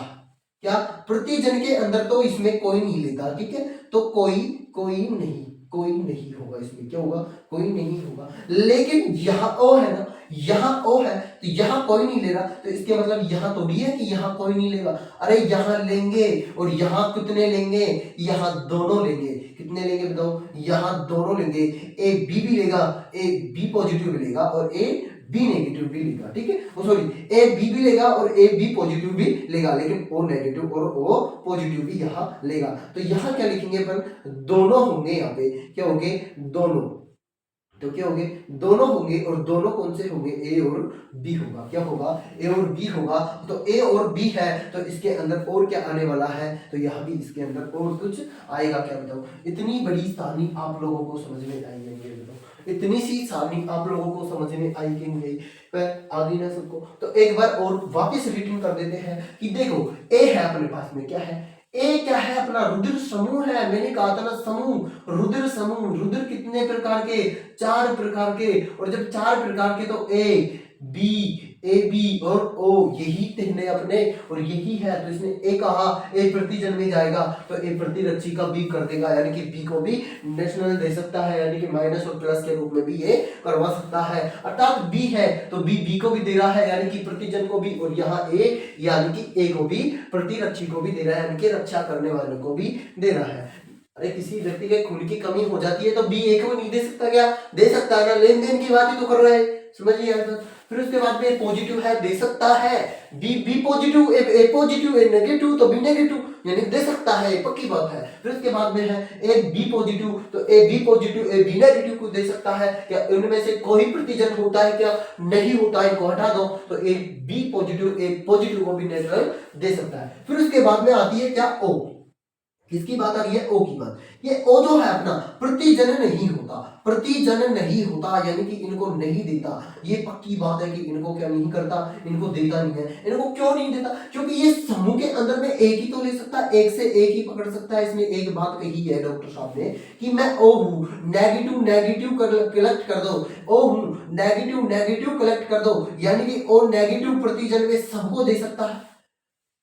S1: क्या? प्रतिजन के अंदर तो इसमें कोई नहीं लेता, ठीक है। तो कोई नहीं, कोई नहीं होगा, इसमें क्या होगा, कोई नहीं होगा। लेकिन यहाँ ओ है ना, यहाँ ओ है तो यहाँ कोई नहीं ले रहा, तो इसके मतलब यहाँ तो नहीं है कि यहाँ कोई नहीं लेगा। अरे यहाँ लेंगे, और यहाँ कितने लेंगे, यहाँ दोनों लेंगे। कितने लेंगे बताओ, यहाँ दोनों लेंगे। ए बी भी लेगा, ए बी पॉजिटिव भी लेगा और ए बी नेगेटिव भी लेगा, ठीक है। सॉरी, ए बी भी लेगा और ए बी पॉजिटिव भी लेगा, लेकिन ओ नेगेटिव और ओ पॉजिटिव भी यहाँ लेगा। तो यहाँ क्या लिखेंगे अपन, दोनों होंगे। यहाँ पे क्या होंगे, दोनों। तो क्या होंगे, दोनों होंगे, और दोनों कौन से होंगे, ए और बी होगा। क्या होगा, ए और बी होगा। तो ए और बी है तो इसके अंदर और क्या आने वाला है, तो यहाँ भी इसके अंदर और कुछ आएगा। क्या बताओ, इतनी बड़ी सारणी आप लोगों को समझ में आई है, ये बताओ, इतनी सी सारणी आप लोगों को समझ में आई कि नहीं, पर आ गई ना सबको। तो एक बार और वापस रिटर्न कर देते हैं कि देखो, ए है अपने पास में, क्या है, ए क्या है, अपना रुद्र समूह है। मैंने कहा था ना समूह, रुद्र समूह। रुद्र कितने प्रकार के, 4 प्रकार के। और जब 4 प्रकार के तो ए बी, ए बी और ओ, यही तीन है अपने, और यही है। तो इसने ए कहा, ए प्रतिजन में जाएगा तो ए प्रतिरक्षी का बी कर देगा, यानी कि बी को भी नेशनल दे सकता है, यानी कि माइनस और प्लस के रूप में भी ये करवा सकता है। अर्थात बी है तो बी बी को भी दे रहा है, यानी कि प्रतिजन को भी, और यहाँ ए यानी कि ए को भी, प्रतिरक्षी को भी दे रहा है, यानी कि रक्षा करने वाले को भी दे रहा है। अरे किसी व्यक्ति के खून की कमी हो जाती है तो बी ए को नहीं दे सकता, क्या दे सकता है ना, लेन देन की बात ही तो कर रहे हैं, समझिए यार। फिर उसके बाद में पॉजिटिव है, दे सकता है, B B positive, A positive, A negative तो बी नेगेटिव, यानी दे सकता है, पक्की बात है। फिर उसके बाद में है ए बी पॉजिटिव, तो A B positive A B negative को दे सकता है। क्या इनमें से कोई प्रतिजन होता है, क्या नहीं होता है, इनको हटा दो। तो A B positive A positive को भी नेचुरल दे सकता है। फिर उसके बाद में आती है क्या, ओ। किसकी बात आ रही है, ओ की बात। ये ओ जो है अपना प्रतिजन नहीं होता, प्रतिजन नहीं होता, यानी कि इनको नहीं देता। ये पक्की बात है कि इनको क्या नहीं करता, इनको देता नहीं है। इनको क्यों नहीं देता, क्योंकि ये समूह के अंदर में एक ही तो ले सकता है, एक से एक ही पकड़ सकता है। इसमें एक बात कही है डॉक्टर साहब ने कि मैं ओ हूं, नेगेटिव नेगेटिव कलेक्ट कर दो, ओ हूं, नेगेटिव नेगेटिव कलेक्ट कर दो, यानी कि ओ नेगेटिव प्रतिजन में सबको दे सकता है।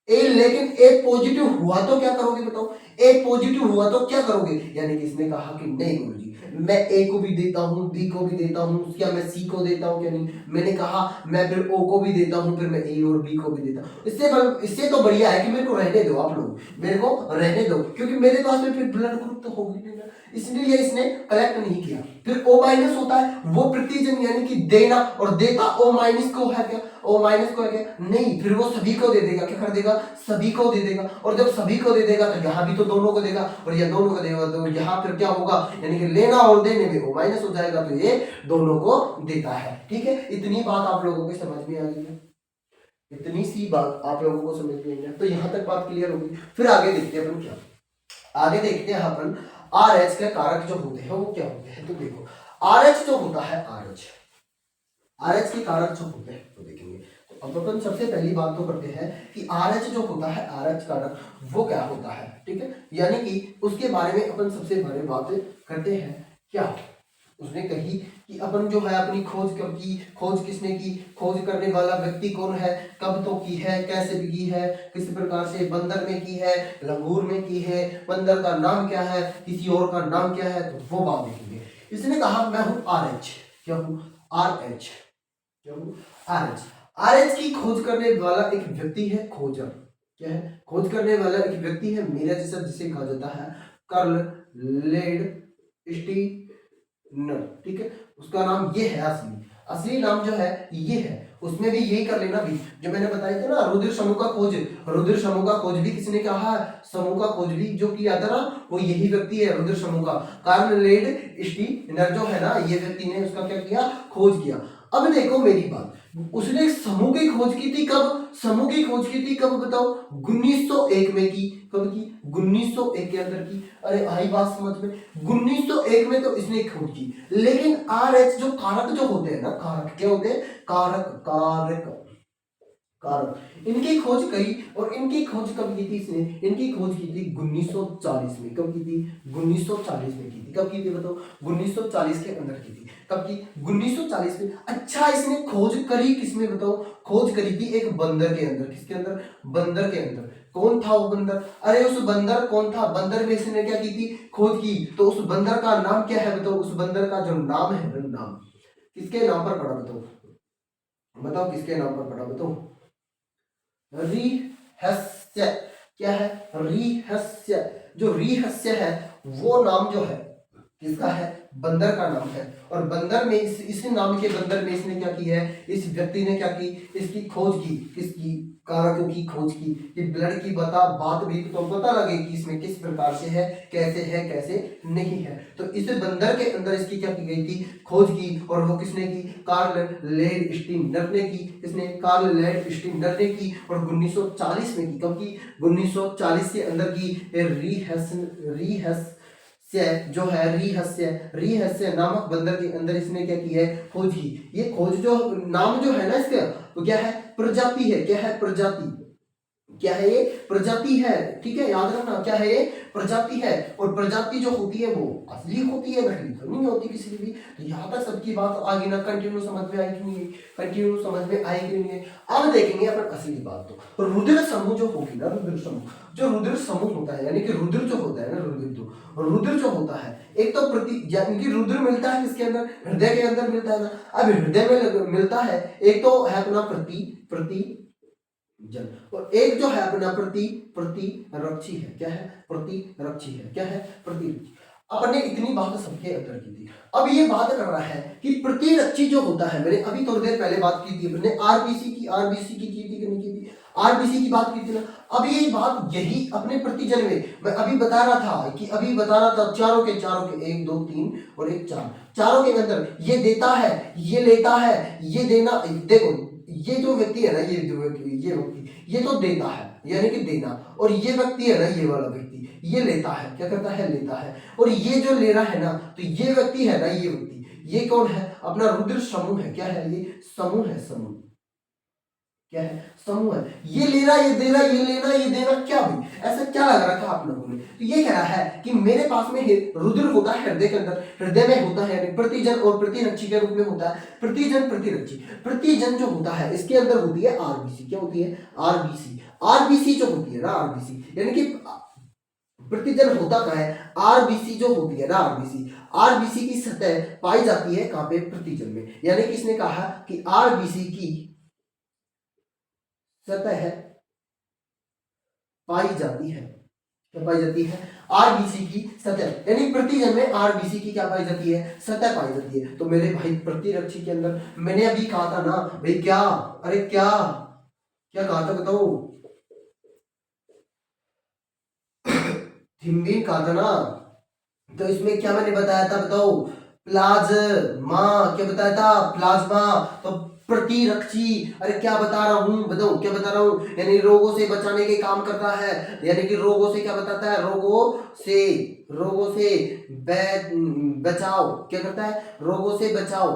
S1: लेकिन ए पॉजिटिव हुआ तो क्या करोगे बताओ, ए पॉजिटिव हुआ तो क्या करोगे, यानी कि इसने कहा कि नहीं गुरुजी, मैं ए को भी देता हूं, बी को भी देता हूं, क्या मैं सी को देता हूं, क्या नहीं। मैंने कहा मैं फिर ओ को भी देता हूं, फिर मैं ए और बी को भी देता हूं। इससे तो बढ़िया है कि मेरे को रहने दो, आप लोग मेरे को रहने दो, क्योंकि मेरे पास में फिर ब्लड ग्रुप तो होगी नहीं ना, इसलिए इसने कलेक्ट नहीं किया। फिर ओ माइनस होता है, वो प्रतिजन यानी कि देना, और देता ओ माइनस को है, क्या ओ माइनस को है, क्या नहीं, फिर वो सभी को दे देगा, क्या कर देगा, सभी को दे देगा। और जब सभी को दे देगा तो यहाँ भी तो दोनों को देगा, और ये दोनों को देगा तो यहाँ फिर क्या होगा, यानी कि लेना और देने में ओ माइनस हो जाएगा, तो ये दोनों को देता है। ठीक है, इतनी बात आप लोगों को समझ में आ गई है, इतनी सी बात आप लोगों को समझ में आई है, तो यहाँ तक बात क्लियर होगी। फिर आगे देखते हैं अपन क्या, आगे देखते हैं अपन आर एच के कारक जो होते हैं वो क्या होते हैं। तो देखो आर एच जो होता है, आर एच के कारक जो होते हैं तो देखेंगे। तो अब अपन सबसे पहली बात तो करते हैं कि आर एच जो होता है, आर एच कारक वो क्या होता है, ठीक है, यानी कि उसके बारे में अपन सबसे पहले बात करते हैं। क्या उसने कही कि अपन जो है अपनी खोज कब की, खोज किसने की, खोज करने वाला व्यक्ति कौन है, कब तो की है, कैसे भी की है, किस प्रकार से, बंदर में की है, लंगूर में की है, बंदर का नाम क्या है, किसी और का नाम क्या है, तो वो बात देखेंगे। इसने कहा मैं हूं आर एच, क्या हूं, आर एच, क्या हूं, आर एच। आर एच की खोज करने वाला एक व्यक्ति है, खोजर, क्या है, खोज करने वाला एक व्यक्ति है, मेरा जैसा जिसे कहा जाता है कार्ल लेड नर, ठीक है, उसका नाम ये है, असली नाम जो है ये है। उसमें भी यही कर लेना भी जो मैंने बताया था ना, रुद्र समूह का खोज, रुद्र समूह का खोज भी किसने कहा, समूह का खोज भी जो किया था ना वो यही व्यक्ति है, रुद्र समूह का कार्ल लेड स्टीनर जो है ना, ये व्यक्ति ने उसका क्या किया, खोज किया। अब देखो मेरी बात, उसने समूह की खोज की थी कब, समूह की खोज की थी कब बताओ, 1901 में की, कब की, 1901 के अंदर की। अरे आई बात समझ में, 1901 में तो इसने खोज की, लेकिन आर एच जो कारक जो होते हैं ना, कारक क्या होते हैं, कारक कारक कारक, इनकी खोज करी, और इनकी खोज कब की थी इसने, इनकी खोज की थी 1940 में, कब की थी, 1940 में की थी, कब की थी बताओ, 1940 के अंदर की थी, कब की, 1940 में। अच्छा इसने खोज करी किसमें बताओ, खोज करी थी एक बंदर के अंदर, किसके अंदर, बंदर के अंदर। कौन था वो बंदर? अरे उस बंदर कौन था? बंदर में इसने क्या की थी? खोज की। तो उस बंदर का नाम क्या है? बताओ, उस बंदर का जो नाम है, नाम किसके नाम पर पड़ा? बताओ बताओ किसके नाम पर पड़ा? बताओ। रिहस्य। क्या है? रिहस्य। जो रिहस्य है वो नाम जो है किसका है? बंदर का नाम है। और बंदर में इसी नाम के बंदर में इसने क्या की है? इस व्यक्ति ने क्या की? इसकी खोज की। किसकी? कारकों की खोज की। कि ब्लड की बात भी तो पता लगे कि इसमें किस प्रकार से है, कैसे नहीं है। तो इस बंदर के अंदर इसकी क्या की गई थी? खोज की। और वो किसने की? कार्ल लैंडस्टीनर ने की। इसने कार्ल लैंडस्टीनर ने की और 1940 में की। कब की? 1940 के अंदर की। जो है रिहस्य नामक बंदर के अंदर इसने क्या की है? खोज की। ये खोज जो नाम जो है ना इसका, वो क्या है? प्रजाति है। क्या है? प्रजाति। क्या है ये? प्रजाति है। ठीक है, याद रखना, क्या है ये? प्रजाति है। और प्रजाति जो होती है वो असली होती है, नकली तो नहीं होती किसी की भी। तो यहाँ तक सबकी बात आगे ना, कंटिन्यू समझ में आई कि नहीं? कंटिन्यू समझ में आई कि नहीं? अब देखेंगे अपन असली बात। तो रुद्र समूह जो होगी ना, रुद्र समूह, जो रुद्र समूह होता है, यानी कि रुद्र जो होता है ना, रुद्र जो होता है, एक तो प्रति, यानी कि रुद्र मिलता है किसके अंदर? हृदय के अंदर मिलता है ना। अब हृदय में मिलता है, एक तो है अपना प्रति जन, और एक जो है अपना प्रतिरक्षी है। क्या है? प्रतिरक्षी है। क्या है? प्रतिरक्षी। अपने इतनी बात सबके अंदर की थी। अब ये बात कर रहा है कि प्रतिरक्षी जो होता है, मैंने अभी थोड़ी देर पहले बात की थी, मैंने आरबीसी की थी कि नहीं की थी? आरबीसी की बात की थी ना। अब ये बात यही अपने प्रतिजन में मैं अभी बता रहा था, चारों के 1 2 3 और 1 4, चारों के अंदर ये देता है, ये लेता है, ये देना। देखो ये जो व्यक्ति है ना, ये तो देता है, यानी कि देना। और ये व्यक्ति है ना, ये वाला व्यक्ति, ये लेता है। क्या करता है? लेता है। और ये जो ले रहा है ना, तो ये व्यक्ति है ना, ये व्यक्ति, ये कौन है? अपना रुद्र समूह है। क्या है? ये समूह है। समूह क्या है? समूह है। ये ले रहा, ये दे रहा, ये लेना, ये देना, क्या भी ऐसा क्या लग रहा था आप लोगों ने? तो ये कह रहा है कि मेरे पास में रुद्र होता है हृदय के अंदर, हृदय में होता है, यानी प्रतिजन और प्रतिरक्षी के रूप में होता है। प्रतिजन प्रतिरक्षी, प्रतिजन जो होता है इसके अंदर होती है आरबीसी। क्या होती है? आरबीसी। आरबीसी जो होती है ना, आरबीसी यानी कि प्रतिजन होता क्या है? आरबीसी जो होती है ना, आरबीसी की सतह पाई जाती है कहां पे? प्रतिजन में। यानी कि इसने कहा कि आरबीसी की सतह पाई जाती है। क्या पाई जाती है? आरबीसी की सतह, यानी प्रतिजन में आरबीसी की क्या पाई जाती है? सतह पाई जाती है। तो मेरे भाई प्रतिरक्षी के अंदर मैंने अभी कहा था ना भाई, क्या? अरे क्या क्या कहा था बताओ? थिम्बिन कहा था ना। तो इसमें क्या मैंने बताया था बताओ? प्लाज्मा। क्या बताया था? प्लाज्मा। तो प्रतिरक्षी, अरे क्या बता रहा हूं? बताओ क्या बता रहा हूं? यानी रोगों से बचाने के काम करता है, यानी कि रोगों से क्या बताता है? रोगों से बचाओ। क्या करता है? रोगों से बचाओ।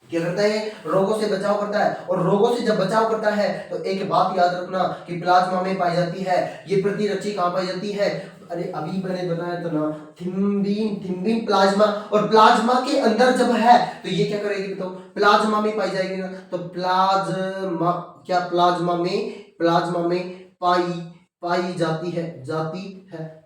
S1: क्या करता है? रोगों से बचाव करता है। और रोगों से जब बचाव करता है तो एक बात याद रखना कि प्लाज्मा में पाई जाती है। ये प्रतिरक्षी कहां पाई जाती है? अरे अभी मैंने बताया था ना, थिम्बिन प्लाज्मा। और प्लाज्मा के अंदर जब है तो ये क्या करेगी बताओ? प्लाज्मा में पाई जाएगी ना। तो प्लाज्मा, क्या प्लाज्मा में पाई जाती है।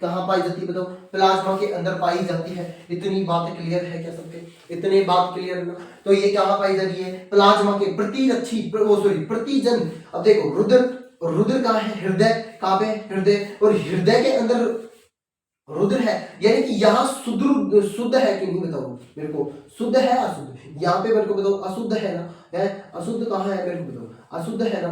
S1: कहां पाई जाती है बताओ? प्लाज्मा के अंदर पाई जाती है। इतनी बात क्लियर है क्या सबके? इतनी बात क्लियर है ना? तो ये कहां पाई जा रही है? प्लाज्मा के प्रतिरक्षी, प्रतिजन। अब देखो रुद्र कहां है? हृदय। कहां पे? हृदय। और हृदय के अंदर रुद्र है, यानी कि यहाँ शुद्ध है कि नहीं बताओ मेरे को? शुद्ध है अशुद्ध? यहाँ पे मेरे को बताओ, अशुद्ध है ना? है अशुद्ध कहाँ है मेरे को बताओ? अशुद्ध है ना?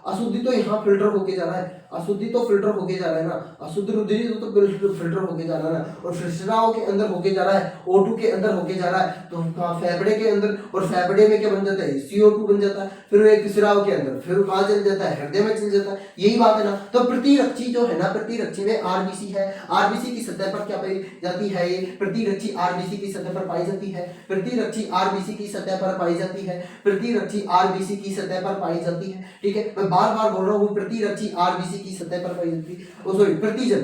S1: अशुद्धि तो यहाँ फिल्टर होके जा रहा है, अशुद्धि तो फिल्टर होके जा रहा है ना, अशुद्ध रुधिर तो फिल्टर होके जा रहा है ना। और फिल्टराओं के अंदर होके जा रहा है, O2 के अंदर होके जा रहा है। तो फेफड़े के अंदर, और फेफड़े में क्या बन जाता है? CO2 बन जाता है। फिर एक सिराव के अंदर, फिर कहाँ चल जाता है? हृदय में चल जाता है। यही बात है ना। तो प्रतिरक्षी जो है ना, प्रतिरक्षी में आरबीसी है। आरबीसी की सतह पर क्या पाई जाती है? ये प्रतिरक्षी आरबीसी की सतह पर पाई जाती है। प्रतिरक्षी आरबीसी की सतह पर पाई जाती है। प्रतिरक्षी आरबीसी की सतह पर पाई जाती है। ठीक है, मैं बार बार बोल रहा हूँ प्रतिरक्षी आरबीसी की सतह पर पाई जाती है, प्रतिजन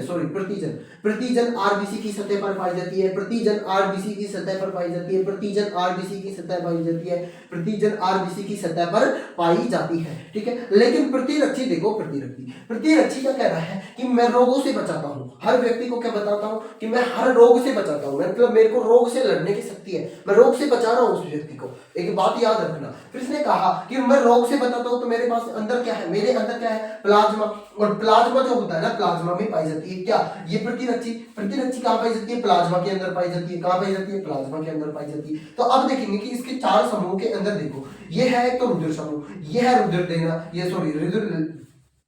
S1: आरबीसी की सतह पर पाई जाती है, प्रतिजन आरबीसी की सतह पर पाई जाती है, प्रतिजन आरबीसी की सतह पाई जाती है, प्रतिजन आरबीसी की सतह पर पाई जाती है। ठीक है, लेकिन प्रतिरक्षी देखो, प्रतिरक्षी क्या कह रहा है कि मैं रोगों से बचाता हूं, हर व्यक्ति को क्या बताता हूं कि मैं हर रोग से बचाता हूं, मतलब मेरे को रोग से लड़ने की शक्ति है, मैं रोग से बचा रहा हूं उस व्यक्ति को। एक बात याद रखना, फिर इसने कहा कि मैं रोग से बचाता हूं, तो मेरे पास अंदर क्या है, मेरे अंदर क्या है, प्लाज्मा, और प्लाज्मा जो होता है ना, प्लाज्मा में पाई जाती है क्या, ये प्रतिरक्षी कहां पाई जाती है, प्लाज्मा के अंदर पाई जाती है। कहां पाई जाती है, प्लाज्मा के अंदर पाई जाती है। तो अब देखेंगे कि इसके 4 समूह के अंदर देखो, ये है तो रुधिर समूह, ये है रुधिर देना, ये सॉरी रुधिर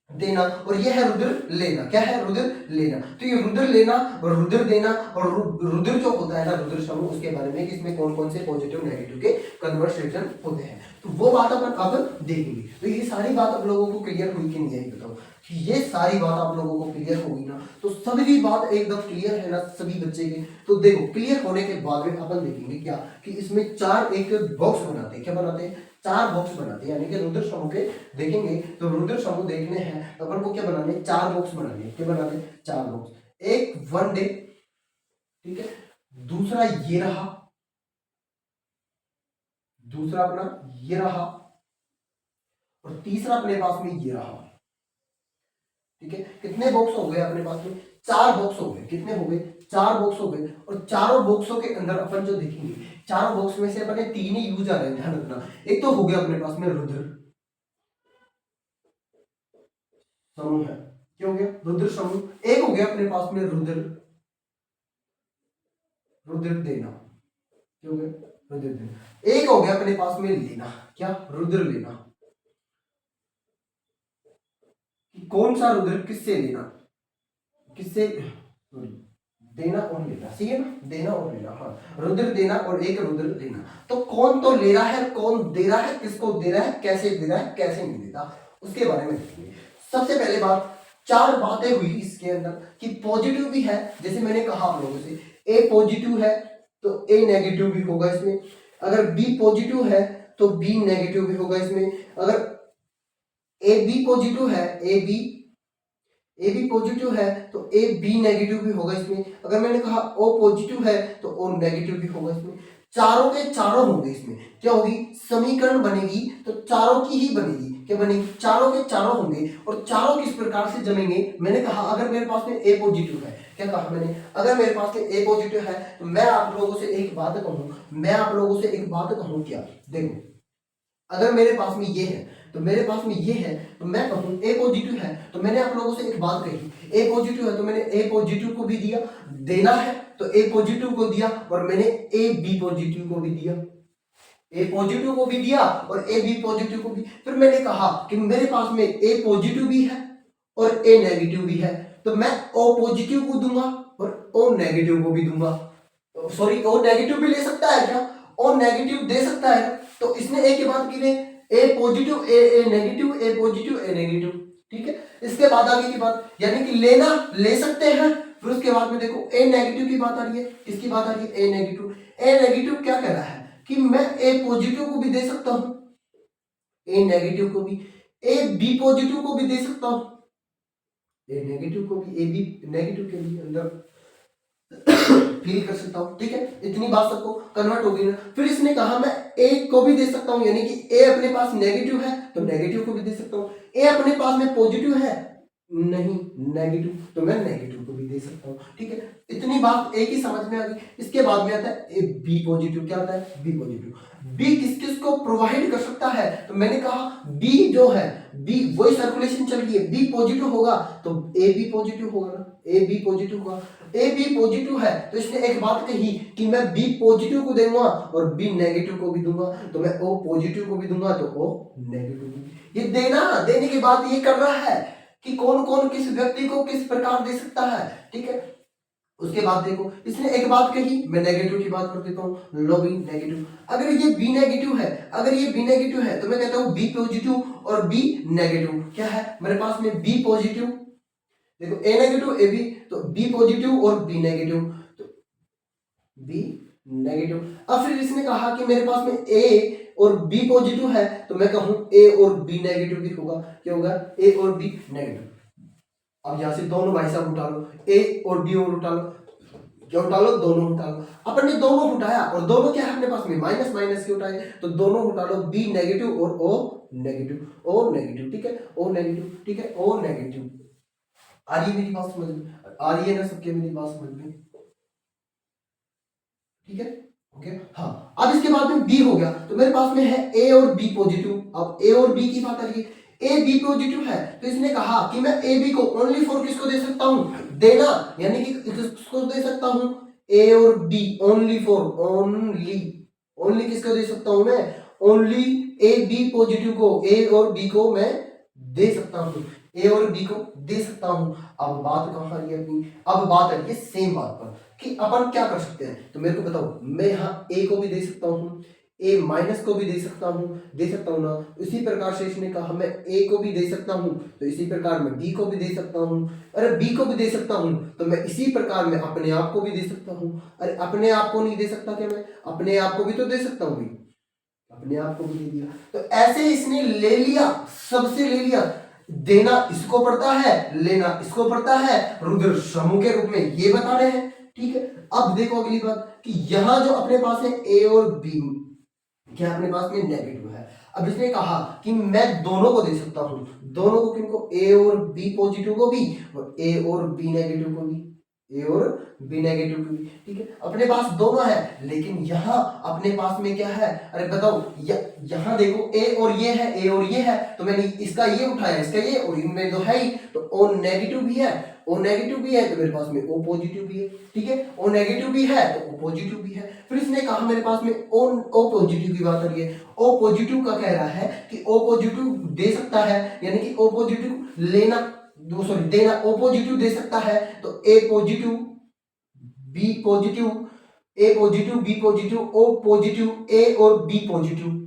S1: देना, और ये है रुधिर लेना। क्या है, रुधिर लेना। तो ये रुधिर लेना और रुधिर देना और रुधिर जो होता है ना, रुधिर समूह, उसके बारे में कि इसमें कौन कौन से पॉजिटिव नेगेटिव के कन्वर्सेशन होते हैं, तो वो बात अपन अब देखेंगे। तो ये सारी बात आप लोगों को क्लियर हुई कि नहीं है, बताओ कि ये सारी बात आप लोगों को क्लियर होगी ना, तो सभी बात एकदम क्लियर है ना सभी बच्चे के। तो देखो, क्लियर होने के बाद में अपन देखेंगे क्या कि इसमें 4 एक बॉक्स बनाते हैं। क्या बनाते हैं, 4 बॉक्स बनाते हैं, यानी कि रुधिर समूह के देखेंगे, तो रुधिर समूह देखने हैं तो अपन को क्या बनाने, 4 बॉक्स बनाने। क्या बनाने, 4 बॉक्स। एक 1 डे, ठीक है, दूसरा ये रहा, दूसरा अपना ये रहा, और तीसरा अपने पास में ये रहा। ठीक है, कितने बॉक्स हो गए अपने पास में, 4 बॉक्स हो गए। कितने हो गए, 4 बॉक्स हो गए। और चारों बॉक्सों के अंदर अपन जो देखेंगे, 4 बॉक्स में से अपने 3 ही यूज आ रहे हैं, ध्यान रखना। एक तो हो गया अपने पास में रुधिर समूह है, क्या हो गया, रुधिर समूह। एक हो गया अपने पास में रुधिर देना, क्या हो गया, रुधिर देना। एक हो गया अपने पास में लेना, क्या, रुधिर लेना। कौन सा रुधिर किससे लेना, किससे, देना और लेना, सही है ना, देना और लेना। हाँ, रुधिर देना और एक रुधिर लेना। तो कौन तो ले रहा है, कौन दे रहा है, किसको दे रहा है, कैसे दे रहा है, कैसे नहीं देता, उसके बारे में देखेंगे। सबसे पहले बात, 4 बातें हुई इसके अंदर कि पॉजिटिव भी है, जैसे मैंने कहा आप लोगों से, ए पॉजिटिव है तो ए नेगेटिव भी होगा इसमें, अगर बी पॉजिटिव है तो बी नेगेटिव भी होगा इसमें, अगर ए बी पॉजिटिव है, ए बी पॉजिटिव है तो ए बी नेगेटिव भी होगा इसमें, अगर मैंने कहा ओ पॉजिटिव है तो ओ नेगेटिव भी होगा इसमें। चारों के चारों होंगे इसमें, क्या होगी, समीकरण बनेगी तो चारों की ही बनेगी। क्या बनेगी, चारों के चारों होंगे। और चारों किस प्रकार से जमेंगे, मैंने कहा अगर मेरे पास में ए पॉजिटिव है, क्या कहा मैंने, अगर मेरे पास में ए पॉजिटिव है तो मैं आप लोगों से एक बात कहूं, क्या, देखो, अगर मेरे पास में ये है तो मेरे पास में ये है तो मैं कहूं ए पॉजिटिव है, तो मैंने आप लोगों से एक बात कही, ए पॉजिटिव है तो मैंने ए पॉजिटिव को भी दिया, देना है तो ए पॉजिटिव को दिया, और मैंने ए बी पॉजिटिव को भी दिया, ए पॉजिटिव को भी दिया और ए बी पॉजिटिव को भी। फिर मैंने कहा कि मेरे पास में ए पॉजिटिव भी है और ए नेगेटिव भी है, तो मैं ओ पॉजिटिव को दूंगा और ओ नेगेटिव को भी दूंगा। सॉरी, ओ नेगेटिव भी ले सकता है क्या, ओ नेगेटिव दे सकता है। तो इसने ए की बात की है, ए positive A negative, A positive A negative. ठीक है, इसके बाद आगे की बात, यानी कि लेना ले सकते हैं। फिर उसके बाद में देखो ए नेगेटिव की बात आ रही है, किसकी बात आ रही है, ए नेगेटिव। ए नेगेटिव क्या कह रहा है कि मैं ए पॉजिटिव को भी दे सकता हूं, ए नेगेटिव को भी, ए बी पॉजिटिव को भी दे सकता हूं, ए नेगेटिव को भी, ए बी नेगेटिव के भी अंदर फील कर सकता हूं। ठीक है, इतनी बात सबको कन्वर्ट होगी ना। फिर इसने कहा मैं ए को भी दे सकता हूं, यानी कि ए अपने पास नेगेटिव है तो नेगेटिव को भी दे सकता हूं, ए अपने पास में पॉजिटिव है नहीं नेगेटिव, तो मैं नेगेटिव को भी दे सकता हूं। ठीक है, इतनी बात एक ही समझ में आ गई। इसके बाद में आता है बी पॉजिटिव। क्या आता है, बी पॉजिटिव। बी किस किस को प्रोवाइड कर सकता है, तो मैंने कहा बी जो है, बी वही सर्कुलेशन चल रही है, बी पॉजिटिव होगा तो ए बी पॉजिटिव होगा ना, ए बी पॉजिटिव होगा। ए बी पॉजिटिव है तो इसने एक बात कही कि मैं बी पॉजिटिव को दूंगा और बी नेगेटिव को भी दूंगा, तो मैं ओ पॉजिटिव को भी दूंगा तो ओ नेगेटिव को भी। ये देने की बात ये कर रहा है कि कौन कौन किस व्यक्ति को किस प्रकार दे सकता है। ठीक है, उसके बाद देखो इसने एक बात कही, मैं नेगेटिव की बात कर देता हूँ, लो बी नेगेटिव। अगर ये बी नेगेटिव है, अगर ये बी नेगेटिव है तो मैं कहता हूँ बी पॉजिटिव और बी नेगेटिव। क्या है मेरे पास में, बी पॉजिटिव, देखो ए नेगेटिव ए बी, तो बी पॉजिटिव और बी नेगेटिव, तो बी नेगेटिव। अब फिर इसने कहा कि मेरे पास में ए और बी पॉजिटिव है तो मैं कहूं ए और बी नेगेटिव भी होगा। क्या होगा? ए और बी नेगेटिव। अब यहां से दोनों भाई साहब उठा लो, ए और बी और उठा लो, क्या उठा लो? दोनों उठा लो। अपन ने दोनों उठाया और दोनों क्या है अपने पास में? माइनस माइनस के उठाए, तो दोनों उठा लो, बी नेगेटिव और ओ नेगेटिव, ओ नेगेटिव, ठीक है, ओ नेगेटिव, ठीक है, ओ नेगेटिव। आ रही है मेरी बात समझ में? आ रही है ना सबके मेरी बात समझ में? ठीक है, ओके। हाँ, अब इसके बाद में बी हो गया, तो मेरे पास में है ए और बी पॉजिटिव। अब ए और बी की बात आ रही है, ए बी पॉजिटिव है तो इसने कहा कि मैं ए बी को ओनली फॉर किसको दे सकता हूं? देना, यानी कि किसको दे सकता हूं? ए और B only for, only, only किसको दे सकता हूं मैं? ओनली ए बी पॉजिटिव को, ए और बी को मैं दे सकता हूं, ए और बी को दे सकता हूं। अब बात कहां आ रही है अपनी? अब बात आ रही है सेम बात पर कि अपन क्या कर सकते हैं। तो मेरे को बताओ, मैं यहाँ ए को भी दे सकता हूँ, ए माइनस को भी दे सकता हूँ ना। इसी प्रकार से इसने कहा मैं ए को भी दे सकता हूँ, तो इसी प्रकार मैं बी को भी दे सकता हूँ। अरे बी को भी दे सकता हूँ तो मैं इसी प्रकार में अपने आप को भी दे सकता हूँ। अरे अपने आप को नहीं दे सकता क्या? मैं अपने आप को भी तो दे सकता हूँ भाई, अपने आप को भी दे दिया। तो ऐसे इसने ले लिया, सबसे ले लिया। देना इसको पड़ता है, लेना इसको पड़ता है, रुद्र समूह के रूप में ये बता रहे हैं। ठीक है, अब देखो अगली बात कि यहां जो अपने पास है ए और बी, क्या अपने पास में नेगेटिव है। अब इसने कहा कि मैं दोनों को दे सकता हूं, दोनों को, किनको? ए और बी पॉजिटिव को भी और ए और बी नेगेटिव को भी, ए और बी नेगेटिव को भी। ठीक है, अपने पास दोनों है, लेकिन यहां अपने पास में क्या है? अरे बताओ, यहां देखो ए और ये है, ए और ये है, तो मैंने इसका ये उठाया, इसका ये, और इनमें तो है ही, तो ओ नेगेटिव भी है, ओ नेगेटिव भी है तो मेरे पास में ओ पॉजिटिव भी है। ठीक है, ओ नेगेटिव भी है तो ओ पॉजिटिव भी है। फिर इसने कहा मेरे पास में ओ पॉजिटिव की बात आ रही है। ओ पॉजिटिव का कह रहा है कि ओ पॉजिटिव दे सकता है, यानी कि ओ पॉजिटिव लेना, सॉरी देना, ओ पॉजिटिव दे सकता है, तो A positive B positive, A positive B positive, O positive A और बी पॉजिटिव,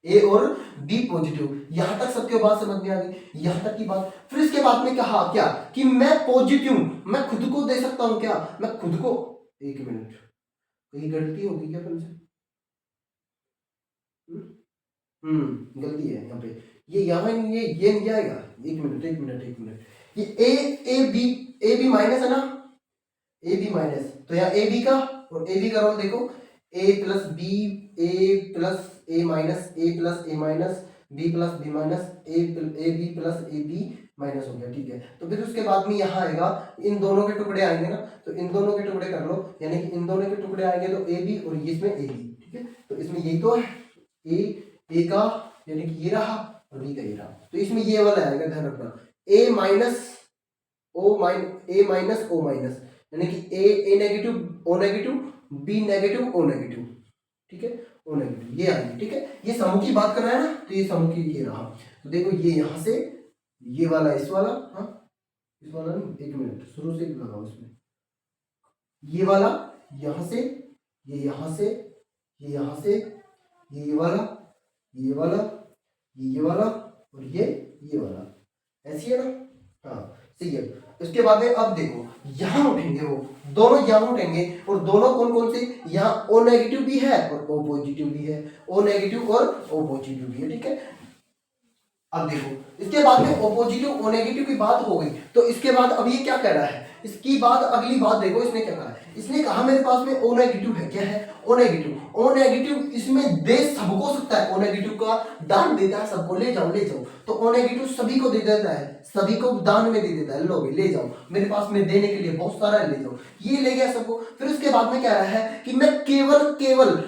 S1: ए और बी पॉजिटिव। यहां तक सबके बात समझ में आ गई, यहां तक की बात। फिर इसके बाद में कहा क्या कि मैं पॉजिटिव, मैं खुद को दे सकता हूं। क्या? मैं खुद को, एक मिनट, कहीं गलती होगी क्या फिर से? गलती है यहाँ पे, ये यहाँ ये नहीं आएगा। एक मिनट, एक मिनट, एक मिनट, ये ए बी माइनस है ना, ए बी माइनस, तो यहाँ ए बी का और ए बी का रोल देखो, A plus B, A plus A minus, A plus A minus, B plus B minus, A B plus A B minus हो गया। ठीक है, तो फिर उसके बाद में यहाँ आएगा, इन दोनों के टुकड़े आएंगे ना, तो इन दोनों के टुकड़े कर लो, यानी कि इन दोनों के टुकड़े आएंगे तो ए बी, और ये इसमें ए बी। ठीक है, तो इसमें यही तो है, ए का यानी कि ये रहा और बी का ये रहा, तो इसमें ये वाला आएगा, ध्यान रखना, A minus O A minus O minus, यानी कि A negative O negative, B negative O negative. ठीक है, ओ नेगेटिव ये आएगी। ठीक है, ये समूह की बात कर रहा है ना, तो ये समूह की ये रहा। तो देखो ये यहां से ये वाला इस वाला, हाँ इस वाला नहीं, एक मिनट शुरू से लगाओ इसमें, ये वाला यहां से, ये यहां से, ये यहां से, ये वाला, ये वाला, ये वाला और ये वाला, ऐसी है ना? हाँ सही है। उसके बाद में अब देखो यहां उठेंगे, वो दोनों यहां उठेंगे, और दोनों कौन कौन से? यहाँ ओ नेगेटिव भी है और ओ पॉजिटिव भी है, ओ नेगेटिव और ओ पॉजिटिव भी है। ठीक है, अब देखो इसके बाद में ओ पॉजिटिव ओ नेगेटिव की बात हो गई, तो इसके बाद अब ये क्या कह रहा है? इसकी बात, अगली बात देखो इसने क्या कहा है। इसने कहा मेरे पास में ओ नेगेटिव है, क्या है? ओ नेगेटिव, ओ नेगेटिव इसमें दे सबको सकता है, ओ नेगेटिव का दान देता है सबको, ले जाओ ले जाओ, तो ओ नेगेटिव सभी को दे देता है, सभी को दान में दे देता है, लो ले जाओ, मेरे पास में देने के लिए बहुत सारा है, ले जाओ, ये ले गया सबको। फिर उसके बाद में कह रहा है कि मैं केवल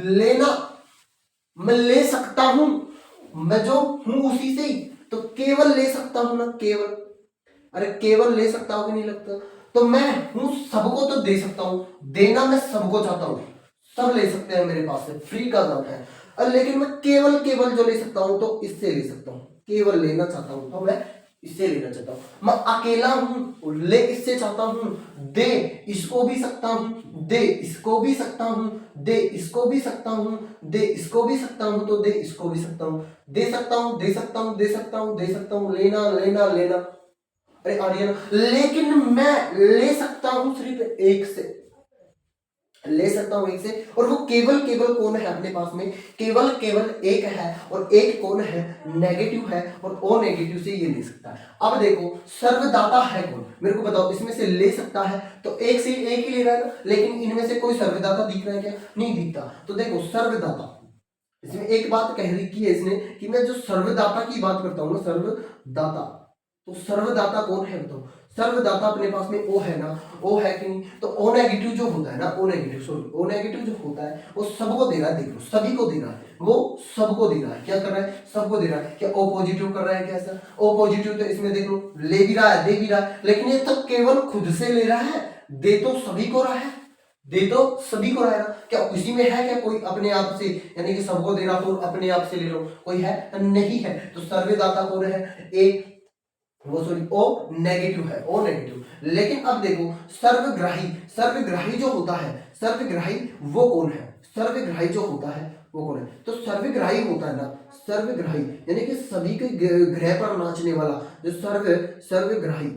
S1: लेना, मैं ले सकता हूं, मैं जो हूं उसी से ही, तो केवल ले सकता हूं ना, केवल, अरे केवल ले सकता हूं कि नहीं लगता, तो मैं हूं सबको तो दे सकता हूं, देना मैं सबको चाहता हूं, सब ले सकते हैं मेरे पास से, फ्री का दान है। लेकिन मैं केवल जो ले सकता हूं तो इससे ले सकता हूं, केवल लेना चाहता हूं तो मैं इससे लेना चाहता हूं। मैं अकेला हूं, ले इससे चाहता हूं, दे इसको भी सकता हूं, दे इसको भी सकता हूं, दे इसको भी सकता हूं, दे इसको भी सकता हूं, तो दे इसको भी सकता हूं, दे सकता हूं, दे सकता हूं, दे सकता हूं, दे सकता हूं, लेना लेना लेना, अरे आर्यन, लेकिन मैं ले सकता हूं सिर्फ एक से, ले सकता हूं एक से, और वो केवल केवल कौन है अपने पास में, केवल केवल एक है, और एक कौन है, नेगेटिव है, और ओ नेगेटिव से ये ले सकता है। अब देखो सर्वदाता है कौन, मेरे को बताओ, इसमें से ले सकता है तो एक से एक ही ले रहा है ना, लेकिन इनमें से कोई सर्वदाता दिख रहा है क्या, नहीं दिखता। तो देखो सर्वदाता, इसमें एक बात कह रही है इसने कि मैं जो सर्वदाता की बात करता हूँ ना, सर्वदाता, तो सर्वदाता कौन है बताओ, सर्वदाता अपने पास में ओ है ना, ओ है कि नहीं, तो ओ नेगेटिव जो होता है ना, O negative sorry, O negative जो होता है वो सबको दे रहा है, देख लो सभी को दे रहा है, वो सबको दे रहा है, क्या कर रहा है, सबको दे रहा है। क्या ओ पॉजिटिव कर रहा है, कैसा ओ पॉजिटिव, तो इसमें देख लो ले भी रहा है, दे भी रहा है, लेकिन ये तो केवल खुद से ले रहा है, दे तो सभी को रहा है, दे तो सभी को रहा है ना। क्या उसी में है क्या कोई अपने आप से, यानी कि सबको दे रहा हो अपने आप से ले लो, कोई है नहीं है। तो सर्वदाता कौन है, ए वो सॉरी ओ नेगेटिव है, ओ नेगेटिव। लेकिन अब देखो सर्वग्राही, सर्वग्राही जो होता है, सर्वग्राही वो कौन है, सर्वग्राही जो होता है वो कौन है, तो सर्वग्राही होता है ना, सर्वग्राही यानी कि सभी के ग्रह पर नाचने वाला, जो सर्वग्राही,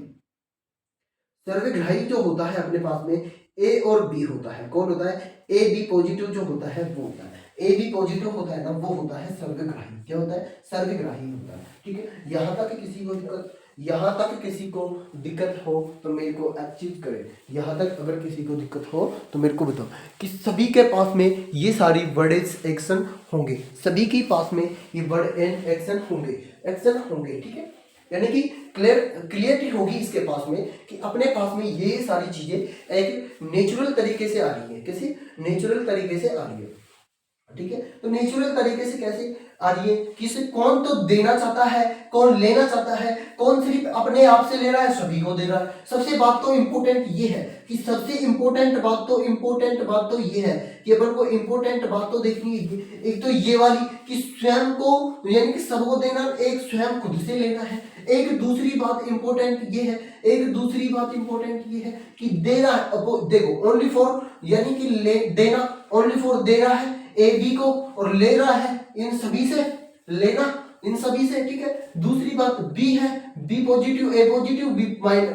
S1: सर्वग्राही जो होता है अपने पास में ए और बी होता है, कौन होता है, ए बी पॉजिटिव जो होता है वो होता है, ए बी पॉजिटिव होता है ना, वो होता है सर्वग्राही। क्या होता है, सर्वग्राही होता है। ठीक है, यहाँ तक किसी को दिक्कत, यहाँ तक किसी को दिक्कत हो तो मेरे को एक्चिव करे, यहाँ तक अगर किसी को दिक्कत हो तो मेरे को बताओ कि सभी के पास में ये सारी वर्ड एक्शन होंगे, सभी के पास में ये वर्ड एंड एक्शन होंगे, एक्शन होंगे। ठीक है, यानी कि क्लियरिटी होगी इसके पास में कि अपने पास में ये सारी चीजें एक नेचुरल तरीके से आ रही है, किसी नेचुरल तरीके से आ रही है। ठीक है, तो नेचुरल तरीके से कैसे आ रही है, किसे कौन तो देना चाहता है, कौन लेना चाहता है, कौन सिर्फ अपने आप से ले रहा है, सभी को दे रहा है। सबसे बात तो इंपॉर्टेंट ये है कि सबसे इंपॉर्टेंट बात तो ये है कि अपन को इंपॉर्टेंट बात तो देखनी है, एक तो ये वाली कि स्वयं को यानी कि सबको देना, एक स्वयं खुद से लेना है। एक दूसरी बात इंपॉर्टेंट ये है, एक दूसरी बात इंपॉर्टेंट ये है कि दे रहा है, अब देखो ओनली फॉर यानी कि ले देना, ओनली फॉर दे रहा है ए बी को, और ले रहा है इन सभी से, लेना इन सभी से। ठीक है, दूसरी बात बी है, B positive A positive, B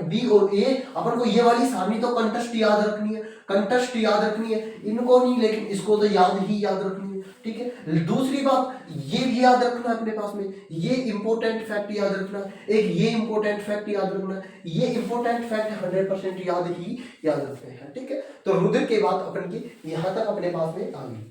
S1: B और ए, अपन को ये वाली सारणी तो कंटेस्ट याद रखनी है, कंटेस्ट याद रखनी है, इनको नहीं लेकिन इसको तो याद रखनी है। ठीक है, दूसरी बात ये भी याद रखना है अपने पास में, ये इंपॉर्टेंट फैक्ट याद रखना, एक ये इंपॉर्टेंट फैक्ट याद रखना, ये इंपॉर्टेंट फैक्ट 100% याद रखते हैं। ठीक है, तो रुद्र के बाद अपन की यहां तक अपने पास में आ गई।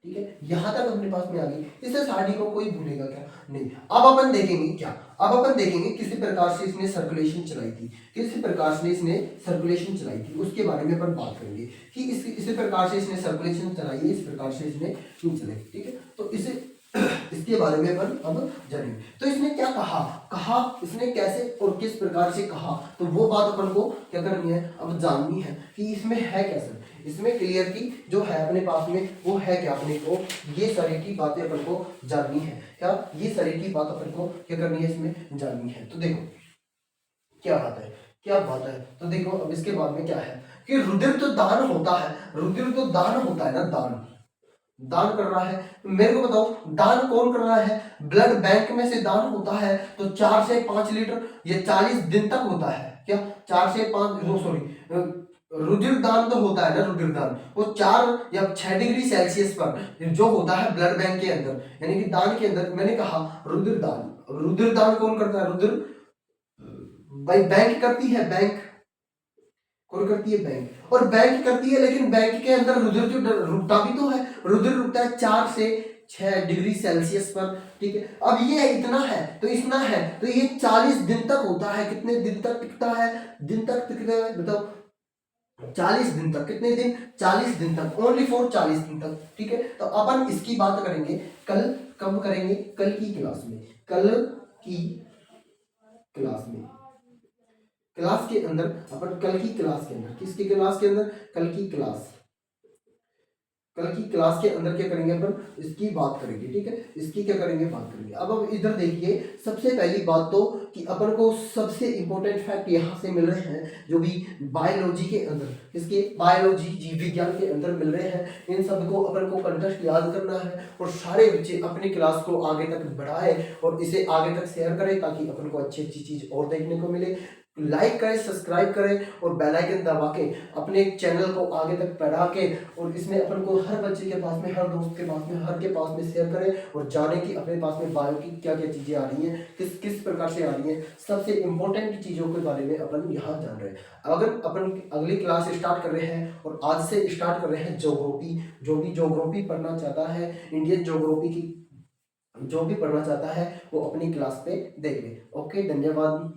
S1: ठीक है, यहां तक अपने पास में आ गई, इससे सारणी को कोई भूलेगा क्या, नहीं। अब अपन देखेंगे क्या, अब अपन देखेंगे किसी प्रकार से इसने सर्कुलेशन चलाई थी, किसी प्रकार से इसने सर्कुलेशन चलाई थी, उसके बारे में अपन बात करेंगे कि इसी प्रकार से इसने सर्कुलेशन चलाई है, इस प्रकार से इसने क्यों चलाई। ठीक है, तो इसे इसके बारे में अपन अब जानेंगे। तो इसने क्या कहा इसने कैसे और किस प्रकार से कहा, तो वो बात अपन को क्या करनी है, अब जाननी है कि इसमें है कैसे, इसमें क्लियरिटी जो है अपने पास में वो है क्या, अपने को ये सारी की बातें अपन को जाननी है, क्या ये सारी की बात अपन को क्या करनी है, इसमें जाननी है। तो देखो क्या बात है, तो देखो अब इसके बाद में क्या है कि रुधिर तो दान होता है, रुधिर तो दान होता है ना, दान कर रहा है। मेरे को बताओ दान कौन कर रहा है, ब्लड बैंक में से दान होता है तो 4 से 5 लीटर ये 40 दिन तक होता है। क्या 4 से 5 सॉरी रुधिर दान तो होता है ना, रुधिर दान वो 4 या 6 डिग्री सेल्सियस पर जो होता है ब्लड बैंक के अंदर, यानी कि दान के अंदर। मैंने कहा रुधिर दान कौन करता है, रुधिर भाई बैंक करती है, बैंक कौन करती है, बैंक, और बैंक करती है, लेकिन बैंक के अंदर रुधिर जो रुकता भी तो है, रुधिर रुकता है 4 से 6 डिग्री सेल्सियस पर। ठीक है, अब ये इतना है तो इतना है तो ये 40 दिन तक होता है, कितने दिन तक टिकता है, दिन तक टिकता है बताओ, 40 दिन तक, कितने दिन, 40 दिन तक, ओनली फॉर 40 दिन तक। ठीक है, तो अपन इसकी बात करेंगे कल, कब करेंगे, कल की क्लास में, कल की क्लास में, क्लास के अंदर अपन कल की क्लास के अंदर, किसकी क्लास के अंदर, कल की क्लास के अंदर क्या करेंगे अपन, इसकी बात करेंगे। ठीक है, इसकी क्या करेंगे, बात करेंगे। अब इधर देखिए, सबसे पहली बात तो कि अपन को सबसे इंपॉर्टेंट फैक्ट यहाँ से मिल रहे हैं, जो भी बायोलॉजी के अंदर, इसके बायोलॉजी जीव विज्ञान के अंदर मिल रहे हैं, इन सब को अपन को कंटेस्ट याद करना है, और सारे बच्चे अपनी क्लास को आगे तक बढ़ाए और इसे आगे तक शेयर करें, ताकि अपन को अच्छी अच्छी चीज और देखने को मिले। लाइक करें, सब्सक्राइब करें और बेल आइकन दबा के अपने चैनल को आगे तक बढ़ा के, और इसमें अपन को हर बच्चे के पास में, हर दोस्त के पास में, हर के पास में शेयर करें और जाने कि अपने पास में बायो की क्या क्या चीज़ें आ रही हैं, किस किस प्रकार से आ रही हैं, सबसे इंपॉर्टेंट चीज़ों के बारे में अपन यहाँ जान रहे हैं। अगर अपन अगली क्लास स्टार्ट कर रहे हैं और आज से स्टार्ट कर रहे हैं ज्योग्राफी। जो भी ज्योग्राफी पढ़ना चाहता है, इंडियन ज्योग्राफी की जो भी पढ़ना चाहता है वो अपनी क्लास पे देख ले। ओके, धन्यवाद।